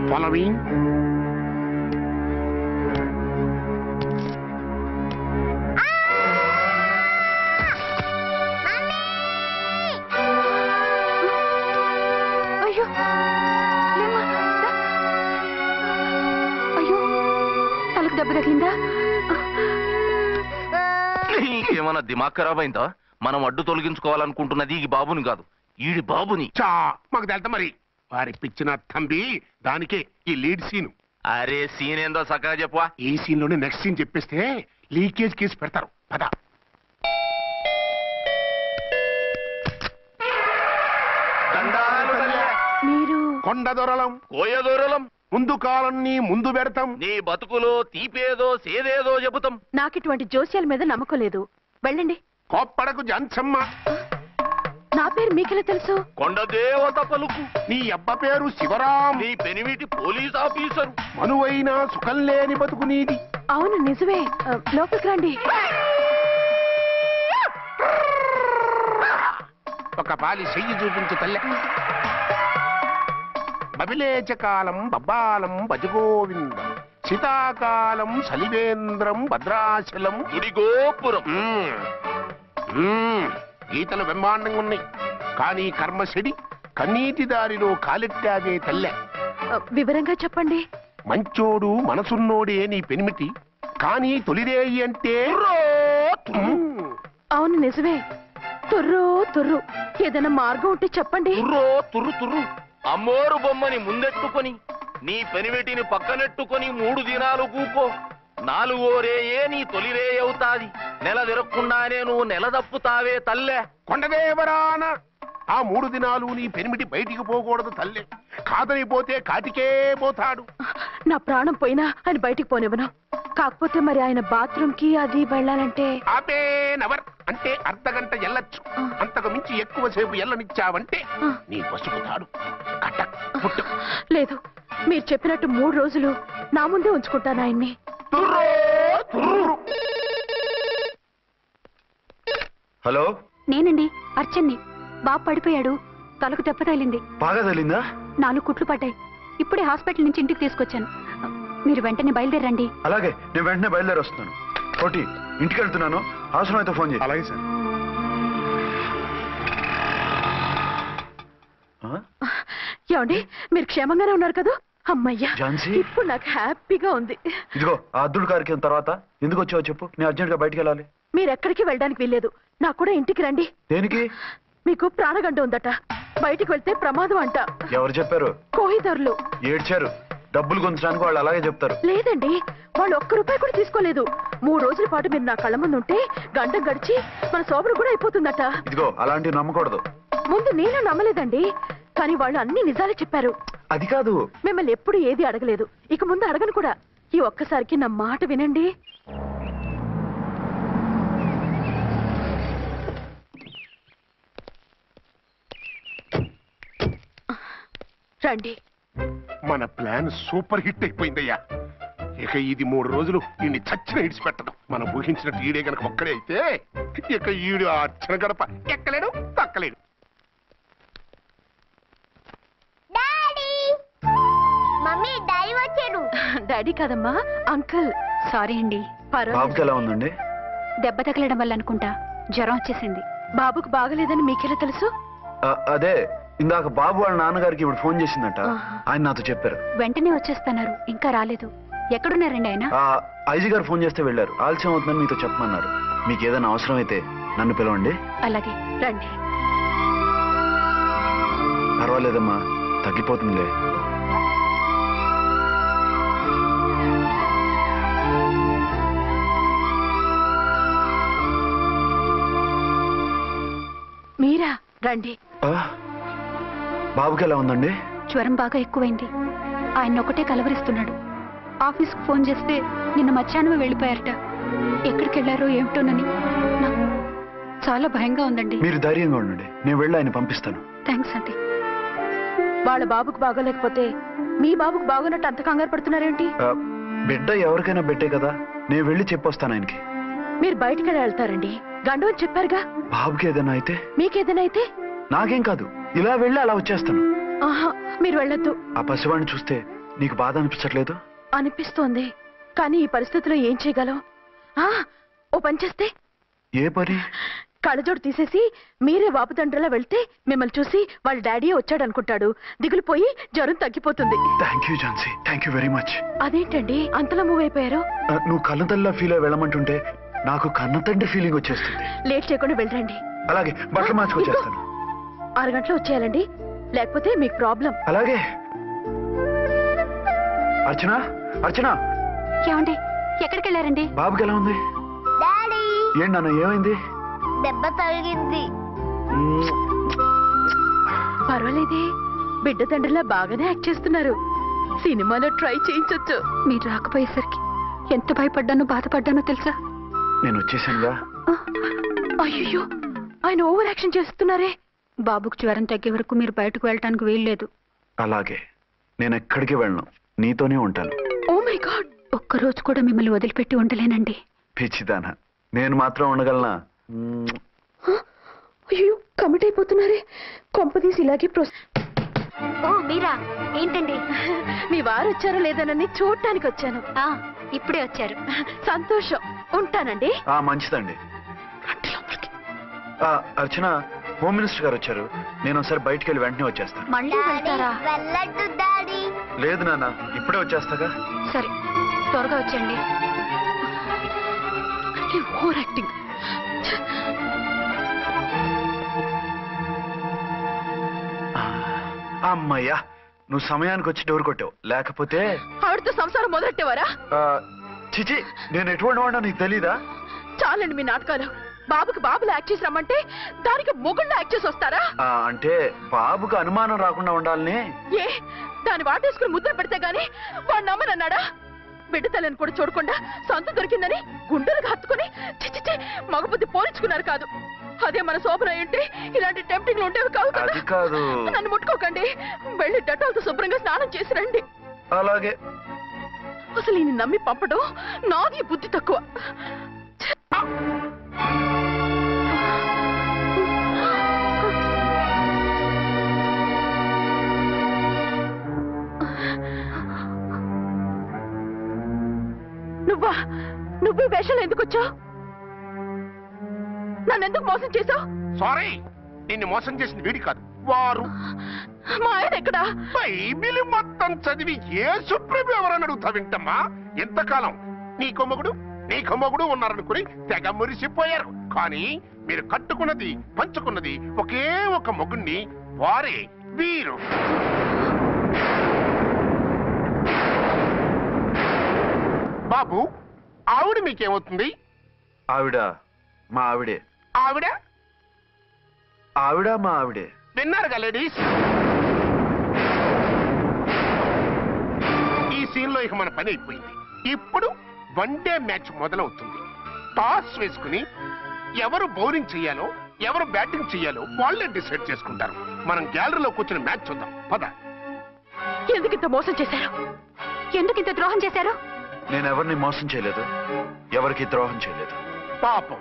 ఫాలోయింగ్. అయ్యో లేమ్మా, దా. అయ్యో తలకు దెబ్బ తగిలిందా? నీకేమన్నా దిమాగ్ ఖరాబ్ అయిందా? మనం అడ్డు తొలగించుకోవాలనుకుంటున్నది ఈ బాబుని కాదు, ఈడి బాబుని. చా మాకు తెలుతా మరి. వారి పిచ్చిన తంబి దానికే ఈ లీడ్ సీన్. అరే సీన్ ఏందో సక్కగా చెప్పవా. ఈ సీన్ లోనే నెక్స్ట్ సీన్ చెప్పేస్తే లీకేజ్ కేసు పెడతారు. పద. మీరు కొండ దొరలం కోయ దూరలం ముందు కాలన్నీ ముందు పెడతాం. నీ బతుకులో తీపేదో సేదేదో చెబుతాం. నాకు ఇటువంటి జోస్యాల మీద నమ్మకం లేదు. వెళ్ళండి. కోప్పడకు జంచమ్మ. నా పేరు మీకెలా తెలుసు? కొండ దేవత పలుకు. నీ అబ్బ పేరు శివరాం. నీ పెనిమిటి పోలీస్ ఆఫీసరు. మనువైన సుఖం లేని బతుకు నీది. అవును నిజమే. లోపలికి రండి. ఒక పాలి చెయ్యి చూపించు తల్లె. బబిలేచకాలం బబ్బాలం భజగోవిందం శీతాకాలం సలివేంద్రం భద్రాచలం గుడిగోపురం. గీతలు బ్రహ్మాండంగా ఉన్నాయి, కానీ కర్మ చెడి కన్నీటి దారిలో కాలెట్టాగే తల్లె. వివరంగా చెప్పండి. మంచోడు మనసున్నోడే నీ పెనిమిటి, కానీ తొలిరేయి అంటే అవును నిజమే. తుర్రు తుర్రు. ఏదైనా మార్గం ఉంటే చెప్పండి. తుర్రు తుర్రు. అమ్మోరు బొమ్మని ముందెట్టుకొని నీ పెనిమిటిని పక్కనెట్టుకొని 3 దినాలు కూకో. 4వ రేయే నీ తొలి రే అవుతాది. నెల తిరగకుండానే నువ్వు నెల తప్పుతావే తల్లే. కొండదేవరాన ఆ 3 దినాలు నీ పెనిమిటి బయటికి పోకూడదు తల్లే. కాదని పోతే కాటికే పోతాడు. నా ప్రాణం పోయినా ఆయన బయటికి పోనివ్వను. కాకపోతే మరి ఆయన బాత్రూమ్ కి అది వెళ్ళాలంటే ఆపేనవర్ అంటే అర్ధగంట ఎల్లొచ్చు. అంతకు మించి ఎక్కువసేపు ఎల్లనిచ్చావంటే నీ పసుపుతాడు కట్ట పుట్టు. లేదు, మీరు చెప్పినట్టు 3 రోజులు నా ముందే ఉంచుకుంటాను ఆయన్ని. హలో, నేనండి అర్చన్ని. బాబు పడిపోయాడు, తలకు దెబ్బ తగిలింది. బాగా తగిలిందా? 4 కుట్లు పడ్డాయి. ఇప్పుడే హాస్పిటల్ నుంచి ఇంటికి తీసుకొచ్చాను. మీరు వెంటనే బయలుదేరండి. అలాగే, నేను వెంటనే బయలుదేరి వస్తున్నాను. కోటి, ఇంటికి వెళ్తున్నాను. అవసరం అయితే ఫోన్ చేయి. అలాగే సార్. ఏమండి, మీరు క్షేమంగానే ఉన్నారు కదా? అమ్మయ్యా, ఝాన్సీ? ఇప్పుడు నాకు హ్యాపీగా ఉంది. ఇదిగో ఆ అద్దుడు కార్యక్రమం తర్వాత ఎందుకు వచ్చావో చెప్పు. నేను అర్జెంట్ గా బయటికి వెళ్ళాలి. మీరు ఎక్కడికి వెళ్ళడానికి వీల్లేదు. నాకు కూడా ఇంటికి రండి. దేనికి? మీకు ప్రాణగంట ఉందట. బయటికి వెళ్తే ప్రమాదం అంట. ఎవరు చెప్పారు? కోహిదర్లు ఏడ్చారు. డబ్బులు గుంచడానికి వాళ్ళు అలాగే చెప్తారు. లేదండి, వాళ్ళు ₹1 కూడా తీసుకోలేదు. 3 రోజుల పాటు మీరు నా కళ్ళ ముందు ఉంటే గంట గడిచి మన సోబరు కూడా అయిపోతుందట. ఇదిగో అలాంటివి నమ్మకూడదు. ముందు నేను నమ్మలేదండి, కానీ వాళ్ళు అన్ని నిజాలే చెప్పారు. అది కాదు, మిమ్మల్ని ఎప్పుడు ఏది అడగలేదు, ఇక ముందు అడగను కూడా. ఈ ఒక్కసారికి నా మాట వినండి. రండి. మన ప్లాన్ సూపర్ హిట్ అయిపోయిందయ్యా. ఇక ఇది 3 రోజులు ఈయన్ని చచ్చిన ఇడిచిపెట్టడం. మనం ఊహించినట్టు ఈడే గనక ఒక్కడే అయితే ఇక ఈడు ఆ అర్చన గడప ఎక్కలేడు, తక్కలేడు. మమ్మీ డాడీ వచ్చారు. డాడీ కాదమ్మా, అంకుల్. సారీ అండి. బాబుకి ఎలా ఉందండి? దెబ్బ తగలడం వల్ల అనుకుంటా జ్వరం వచ్చేసింది. బాబుకు బాగలేదని మీకెలా తెలుసు? అదే ఇందాక బాబు వాళ్ళ నాన్నగారికి ఇప్పుడు ఫోన్ చేసిందట. ఆయన నాతో చెప్పారు. వెంటనే వచ్చేస్తున్నారు, ఇంకా రాలేదు. ఎక్కడున్నారండి ఆయన? ఐజీ గారు ఫోన్ చేస్తే వెళ్ళారు. ఆలస్యం అవుతుందని మీతో చెప్పమన్నారు. మీకు ఏదైనా అవసరం అయితే నన్ను పిలవండి. అలాగే రండి. పర్వాలేదమ్మా, తగ్గిపోతుందిలే. మీరా? రండి. బాబుకి ఎలా ఉందండి? జ్వరం బాగా ఎక్కువైంది. ఆయన ఒకటే కలవరిస్తున్నాడు. ఆఫీస్కు ఫోన్ చేస్తే నిన్న మధ్యాహ్నమే వెళ్ళిపోయారట. ఎక్కడికి వెళ్ళారో ఏమిటోనని నాకు చాలా భయంగా ఉందండి. మీరు ధైర్యంగా ఉండండి, నేను వెళ్ళి ఆయన పంపిస్తాను. థ్యాంక్స్ అండి. వాళ్ళ బాబుకు బాగోలేకపోతే మీ బాబుకు బాగున్నట్టు అంత కంగారు పడుతున్నారేంటి? బిడ్డ ఎవరికైనా బిడ్డే కదా, నేను వెళ్ళి చెప్పొస్తాను ఆయనకి. మీరు బయటికి వెళ్తారండి. గండు అని చెప్పారుగా. బాబుకి ఏదైనా అయితే? మీకేదైనా అయితే? నాకేం కాదు, ఇలా వెళ్ళి అలా వచ్చేస్తాను. ఆహా, మీరు వెళ్ళొద్దు. ఆ పసివాడిని చూస్తే నీకు బాధ అనిపించట్లేదు? అనిపిస్తోంది, కానీ ఈ పరిస్థితిలో ఏం చేయగలం? ఓ పని చేస్తే? ఏ పని? కళ్ళజోడు తీసేసి మీరే వాపుతండ్రలా వెళ్తే మిమ్మల్ని చూసి వాళ్ళ డాడీ వచ్చాడు అనుకుంటాడు, దిగులుపోయి జ్వరం తగ్గిపోతుంది. Thank you Jhansi, thank you very much. అదేంటండి అంతలా మూవ్ అయిపోయారు? నువ్వు కన్నతల్లిలా ఫీల్ అయి వెళ్ళమంటుంటే నాకు కన్నతండ్రి ఫీలింగ్ వచ్చేస్తుంది. లేట్ చేయకుండా వెళ్ళండి. అలాగే, బట్టలు మార్చుకొచ్చేస్తాను. 6 గంటలు వచ్చేయాలండి, లేకపోతే మీకు ప్రాబ్లం. అలాగే. అర్చన, అర్చన. ఏమండి, ఎక్కడికి వెళ్ళారండి? బాబుకి ఎలా ఉంది? డాడీ ఏంటి నాన్న, ఏమైంది? దెబ్బ తగిలింది. పర్వాలేదే, బిడ్డ తండ్రిలా బాగానే యాక్ట్ చేస్తున్నారు. సినిమాలో ట్రై చేయించొచ్చు. మీరు రాకపోయేసరికి ఎంత భయపడ్డానో బాధపడ్డానో తెలుసా? నేను వచ్చేసానుగా. అయ్యో, ఆయన ఓవర్ యాక్షన్ చేస్తున్నారే. బాబుకు జ్వరం తగ్గే వరకు మీరు బయటకు వెళ్ళటానికి వీల్లేదు. అలాగే, నేను ఎక్కడికి వెళ్ళను, నీతోనే ఉంటాను. ఓ మై గాడ్, ఒక్కరోజు కూడా మిమ్మల్ని వదిలిపెట్టి ఉండలేనండి. పిచ్చిదానా, నేను మాత్రం ఉండగలనా? అయ్యో, కమిట్ అయిపోతున్నారే. కొంపదీసి ఇలాగే ఓ మీరా, ఏంటండి? మీ వారు వచ్చారో లేదనని చూడటానికి వచ్చాను. ఇప్పుడే వచ్చారు. సంతోషం, ఉంటానండి. మంచిదండి. అర్చన, హోమ్ మినిస్టర్ గారు వచ్చారు, నేను ఒకసారి బయటికి వెళ్ళి వెంటనే వచ్చేస్తాను. మళ్ళీ వెళ్తారా? వెళ్ళొద్దు డాడీ. లేదు నాన్న, ఇప్పుడే వచ్చేస్తాగా. సరే, త్వరగా వచ్చండి. Over acting. అమ్మయ్యా, నువ్వు సమయానికి వచ్చి డోర్ కొట్టావు, లేకపోతే ఆవిడతో సంసారం మొదలెట్టేవారా? చిచి, నేను ఎటువంటి వాడినా నీకు తెలీదా? చాలండి మీ నాటకాలు. బాబుకి బాబులో యాక్ట్ చేసి రమ్మంటే దానికి మొగుళ్ళ యాక్ట్ చేసి వస్తారా? అంటే బాబుకు అనుమానం రాకుండా ఉండాలని. ఏ, దాన్ని వాటేసుకుని ముద్ర పెడితే గాని వాడు నమ్మనన్నాడా? బిడ్డ తల్లిని కూడా చూడకుండా సొంత దొరికిందని గుండెలకు హత్తుకుని చిచి మగబుద్ధి పోల్చుకున్నారు కాదు. అదే మన శోభన అయ్యుంటే ఇలాంటి టెంప్టింగ్లు ఉండేవి కాదు కదా. అది కాదు. నన్ను ముట్టుకోకండి, వెళ్ళి డెటాల్తో శుభ్రంగా స్నానం చేసి రండి. అలాగే. అసలు ఈయన నమ్మి పంపడం నాది బుద్ధి తక్కువ. నువ్వు వేషాలు ఎందుకు వచ్చావు? నన్నెందుకు మోసం చేశావు? సారీ, నిన్ను మోసం చేసిన వీడి కాదు, వారు. మా ఆయన ఎక్కడా? బైబిల్ మొత్తం చదివి ఏ సుప్రీం ఎవరని అడుగుతా వింటమ్మా. ఎంతకాలం నీ కొమ్మగుడు ఉన్నారనుకుని తెగ మురిసిపోయారు. కానీ మీరు కట్టుకున్నది పంచుకున్నది ఒకే ఒక మొగుణ్ణి, వారే వీరు. బాబు, ఆవిడ మీకేమవుతుంది? ఆవిడ మా ఆవిడే. ఆవిడ ఆవిడ మా ఆవిడే. విన్నారుగా లేడీస్, ఈ సీన్ లో ఇక మన పని అయిపోయింది. ఇప్పుడు 1 డే మ్యాచ్ మొదలవుతుంది. టాస్ వేసుకుని ఎవరు బౌలింగ్ చెయ్యాలో ఎవరు బ్యాటింగ్ చెయ్యాలో వాళ్ళే డిసైడ్ చేసుకుంటారు. మనం గ్యాలరీలో కూర్చుని మ్యాచ్ చూద్దాం, పద. ఎందుకింత మోసం చేశారు? ఎందుకింత ద్రోహం చేశారు? నేను ఎవరిని మోసం చేయలేదు, ఎవరికి ద్రోహం చేయలేదు. పాపం,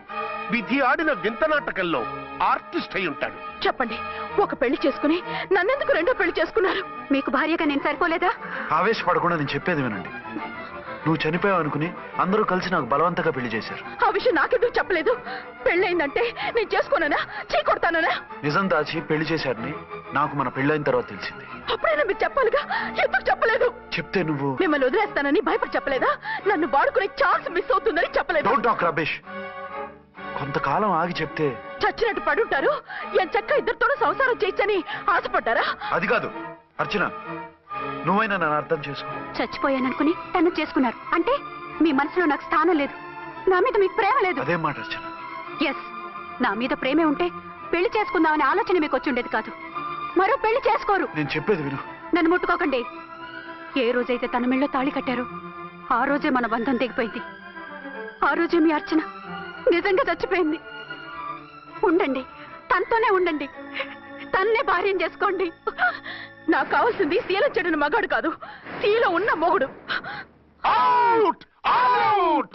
విధి ఆడిన వింత నాటకంలో ఆర్టిస్ట్ అయి ఉంటాడు. చెప్పండి, ఒక పెళ్లి చేసుకుని నన్నెందుకు 2వ పెళ్లి చేసుకున్నారు? మీకు భార్యగా నేను సరిపోలేదా? ఆవేశపడకుండా నేను చెప్పేది వినండి. నువ్వు చనిపోయావు అనుకుని అందరూ కలిసి నాకు బలవంతంగా పెళ్లి చేశారు. ఆ విషయం నాకెందుకు చెప్పలేదు? పెళ్ళయిందంటే నేను చేసుకోనా, చీకొడతానా? నిజం దాచి పెళ్లి చేశారని నాకు మన పెళ్ళైన తర్వాత తెలిసింది. అప్పుడైనా మీరు చెప్పాలిగా, ఎందుకు చెప్పలేదు? చెప్తే నువ్వు మిమ్మల్ని వదిలేస్తానని భయపడి చెప్పలేదా? నన్ను వాడుకునే ఛాన్స్ మిస్ అవుతుందని చెప్పలేదు. Don't talk రబేష్. కొంతకాలం ఆగి చెప్తే చచ్చినట్టు పడుంటారు. ఎంచక్క ఇద్దరితోనూ సంసారం చేయొచ్చని ఆశపడ్డారా? అది కాదు అర్చన, నువ్వైనా నన్ను అర్థం చేసుకో. చచ్చిపోయాననుకుని తను చేసుకున్నారు అంటే మీ మనసులో నాకు స్థానం లేదు, నా మీద మీకు ప్రేమ లేదు. అదే మాట అర్చన. ఎస్, నా మీద ప్రేమే ఉంటే పెళ్లి చేసుకుందామనే ఆలోచన మీకు వచ్చి ఉండేది కాదు. మరో పెళ్లి చేసుకోరు. నేను చెప్పేది విను. నన్ను ముట్టుకోకండి. ఏ రోజైతే తన మెళ్ళో తాళి కట్టారో ఆ రోజే మన బంధం తెగిపోయింది. ఆ రోజే మీ అర్చన నిజంగా చచ్చిపోయింది. ఉండండి, తనతోనే ఉండండి, తన్నే భార్యం చేసుకోండి. నాకు కావాల్సింది శీలం చెడిన మగాడు కాదు, శీలం ఉన్న మొగుడు. Out out.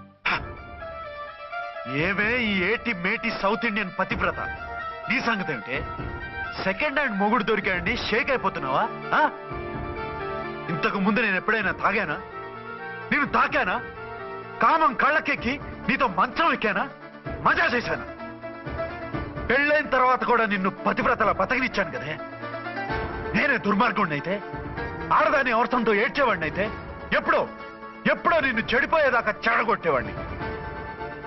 ఏమే ఈ ఏటి మేటి సౌత్ ఇండియన్ పతివ్రత, నీ సంగతి ఏమిటి? సెకండ్ హ్యాండ్ మొగుడు దొరికాయండి షేక్ అయిపోతున్నావా? ఇంతకు ముందు నేను ఎప్పుడైనా తాగానా? నేను తాకానా? కామం కళ్ళకెక్కి నీతో మంచం ఎక్కానా? మజా చేశానా? పెళ్ళైన తర్వాత కూడా నిన్ను పతివ్రతలా బతకనిచ్చాను కదే. నేనే దుర్మార్గుడిని అయితే, ఆడదాన్ని అవసరంతో ఏడ్చేవాడిని అయితే, ఎప్పుడో నిన్ను చెడిపోయేదాకా చెడగొట్టేవాడిని.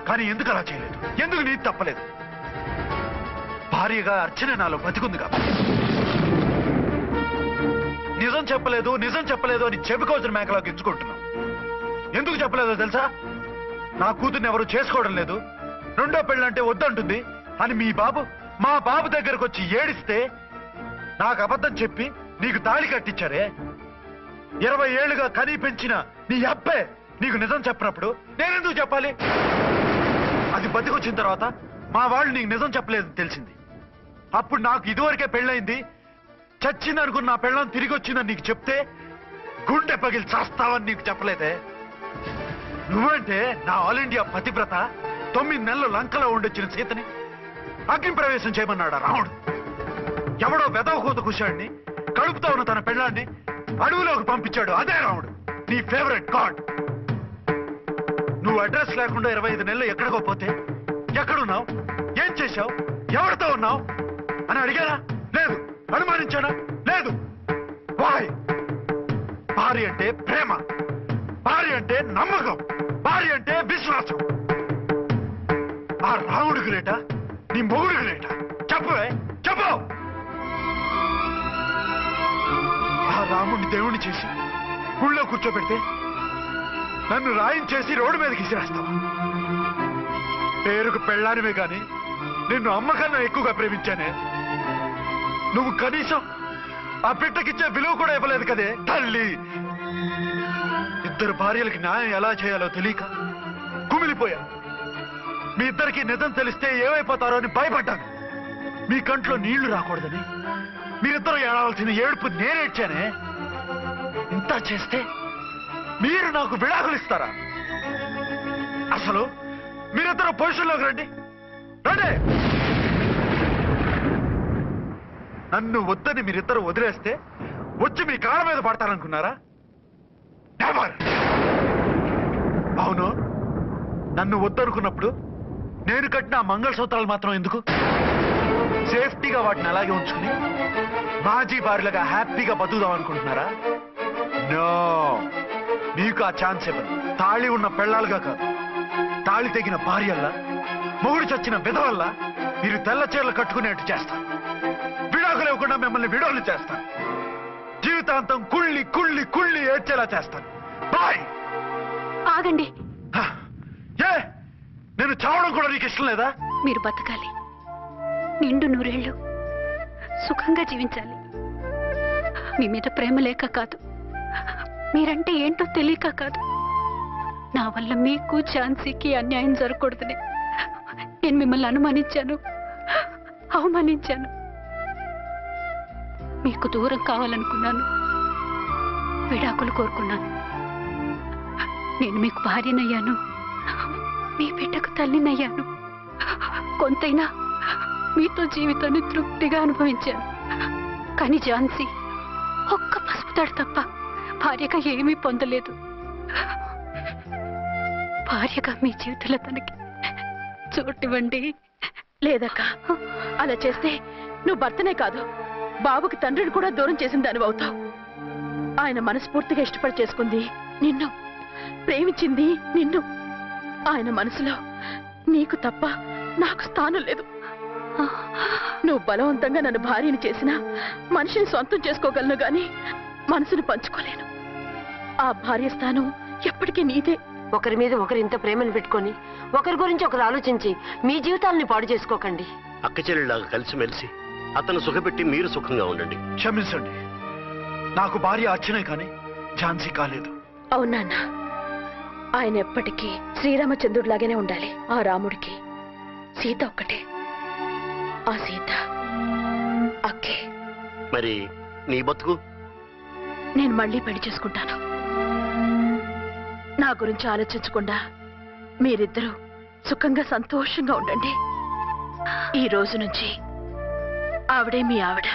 కానీ ఎందుకు అలా చేయలేదు? ఎందుకు నీది తప్పలేదు? భార్యగా అర్చన నాలో బతికుంది కాబట్టి. నిజం చెప్పలేదు అని చెప్పుకోవచ్చిన మేకలోకి ఇచ్చుకుంటున్నావు. ఎందుకు చెప్పలేదో తెలుసా? నా కూతుర్ని ఎవరు చేసుకోవడం లేదు, రెండో పెళ్ళంటే వద్దంటుంది అని మా బాబు దగ్గరకు వచ్చి ఏడిస్తే నాకు అబద్ధం చెప్పి నీకు తాళి కట్టించారే. 20 ఏళ్లుగా కనీ పెంచిన నీ అబ్బే నీకు నిజం చెప్పినప్పుడు నేనెందుకు చెప్పాలి? అది బతికొచ్చిన తర్వాత మా వాళ్ళు నీకు నిజం చెప్పలేదని తెలిసింది. అప్పుడు నాకు ఇదివరకే పెళ్ళయింది, చచ్చిందనుకున్న నా పెళ్ళం తిరిగి వచ్చిందని నీకు చెప్తే గుండె పగిలి చేస్తావని నీకు చెప్పలేదే. నువ్వంటే నా ఆల్ ఇండియా పతివ్రత 9 నెలలు లంకలో ఉండొచ్చిన సీతని అగ్ని ప్రవేశం చేయమన్నాడా రాముడు? ఎవడో వెదవ కూత కుషాడిని, కడుపుతో ఉన్న తన పెళ్ళాన్ని అడవులోకి పంపించాడు అదే రాముడు, నీ ఫేవరెట్ గాడ్. నువ్వు అడ్రస్ లేకుండా 25 నెలలు ఎక్కడికో పోతే ఎక్కడున్నావు, ఏం చేశావు, ఎవరితో ఉన్నావు అని అడిగానా? లేదు. అనుమానించానా? లేదు. వాయ్? భార్య అంటే ప్రేమ, భార్య అంటే నమ్మకం, భార్య అంటే విశ్వాసం. ఆ రాముడు గ్రేటా, నీ మొగుడు గ్రేటా? చెప్పవే, చెప్పు. ఆ రాముడిని దేవుణ్ణి చేసి గుళ్ళో కూర్చోబెడితే నన్ను రాయించేసి రోడ్డు మీదకి ఇసిరేస్తావా? పేరుకు పెళ్ళానివే గాని నిన్ను అమ్మకన్నా ఎక్కువగా ప్రేమించానే. నువ్వు కనీసం ఆ బిడ్డకిచ్చే విలువ కూడా ఇవ్వలేదు కదే తల్లి. 2 భార్యలకి న్యాయం ఎలా చేయాలో తెలియక కుమిలిపోయా. మీ ఇద్దరికి నిజం తెలిస్తే ఏమైపోతారో అని భయపడ్డాను. మీ కంట్లో నీళ్లు రాకూడదని మీరిద్దరూ ఏడవలసిన ఏడుపు నేనేడ్చానే. ఇంత చేస్తే మీరు నాకు విడాకులు ఇస్తారా? అసలు మీరిద్దరూ పొజిషన్లోకి రండి. నన్ను వద్దని మీరిద్దరు వదిలేస్తే వచ్చి మీ కాళ్ళ మీద పడతారనుకున్నారా? నెవర్. అవును, నన్ను వద్దనుకున్నప్పుడు నేను కట్టిన మంగళసూత్రాలు మాత్రం ఎందుకు? సేఫ్టీగా వాటిని అలాగే ఉంచుకుని మాజీ భార్యలుగా హ్యాపీగా బతుకుదాం అనుకుంటున్నారా? నో, మీకు ఆ ఛాన్స్ ఇవ్వను. తాళి ఉన్న పెళ్ళాలుగా కాదు, తాళి తెగిన భార్యల్లా, మొగుడు చచ్చిన విధవల్లా మీరు తెల్ల చీరలు కట్టుకునేట్టు చేస్తాను. విడాకులు ఇవ్వకుండా మిమ్మల్ని విడాకులు చేస్తాను. జీవితాంతం కుళ్ళి కుళ్ళి కుళ్ళి ఏడ్చేలా చేస్తాను. బాయ్. ఆగండి. ఏ, నేను చావడం కూడా నీకు ఇష్టం లేదా? మీరు బతకాలి, నిండు 100 ఏళ్ళు సుఖంగా జీవించాలి. మీ మీద ప్రేమ లేక కాదు, మీరంటే ఏంటో తెలియక కాదు. నా వల్ల మీకు ఝాన్సీకి అన్యాయం జరగకూడదని నేను మిమ్మల్ని అనుమానించాను, అవమానించాను. మీకు దూరం కావాలనుకున్నాను, విడాకులు కోరుకున్నాను. నేను మీకు భార్యనయ్యాను, మీ బిడ్డకు తల్లినయ్యాను. కొంతైనా మీతో జీవితాన్ని తృప్తిగా అనుభవించాను. కానీ ఝాన్సీ ఒక్క పసుపుతాడు తప్ప భార్యగా ఏమీ పొందలేదు. భార్యగా మీ జీవితంలో తనకి చోటివ్వండి. లేదక్క, అలా చేస్తే నువ్వు భర్తనే కాదు, బాబుకి తండ్రిని కూడా దూరం చేసిన దానివి అవుతావు. ఆయన మనస్ఫూర్తిగా ఇష్టపడి చేసుకుంది నిన్ను, ప్రేమించింది నిన్ను. ఆయన మనసులో నీకు తప్ప నాకు స్థానం లేదు. నువ్వు బలవంతంగా నన్ను భార్యని చేసినా మనిషిని సొంతం చేసుకోగలను గాని మనసును పంచుకోలేను. ఆ భార్య స్థానం ఎప్పటికీ నీదే. ఒకరి మీద ఒకరు ఇంత ప్రేమను పెట్టుకొని ఒకరి గురించి ఒకరు ఆలోచించి మీ జీవితాలని పాడు చేసుకోకండి. అక్క చెల్లెళ్ళలాగా కలిసిమెలిసి అతను సుఖపెట్టి మీరు సుఖంగా ఉండండి. క్షమించండి, నాకు భార్య అర్చనే కానీ ఝాన్సీ కాలేదు. అవునా? ఆయన ఎప్పటికీ శ్రీరామచంద్రుడిలాగానే ఉండాలి. ఆ రాముడికి సీత ఒక్కటే, ఆ సీత అక్కే. మరి నీ బతుకు? నేను మళ్ళీ పెళ్లి చేసుకుంటాను. నా గురించి ఆలోచించకుండా మీరిద్దరూ సుఖంగా సంతోషంగా ఉండండి. ఈ రోజు నుంచి ఆవిడే మీ ఆవిడ.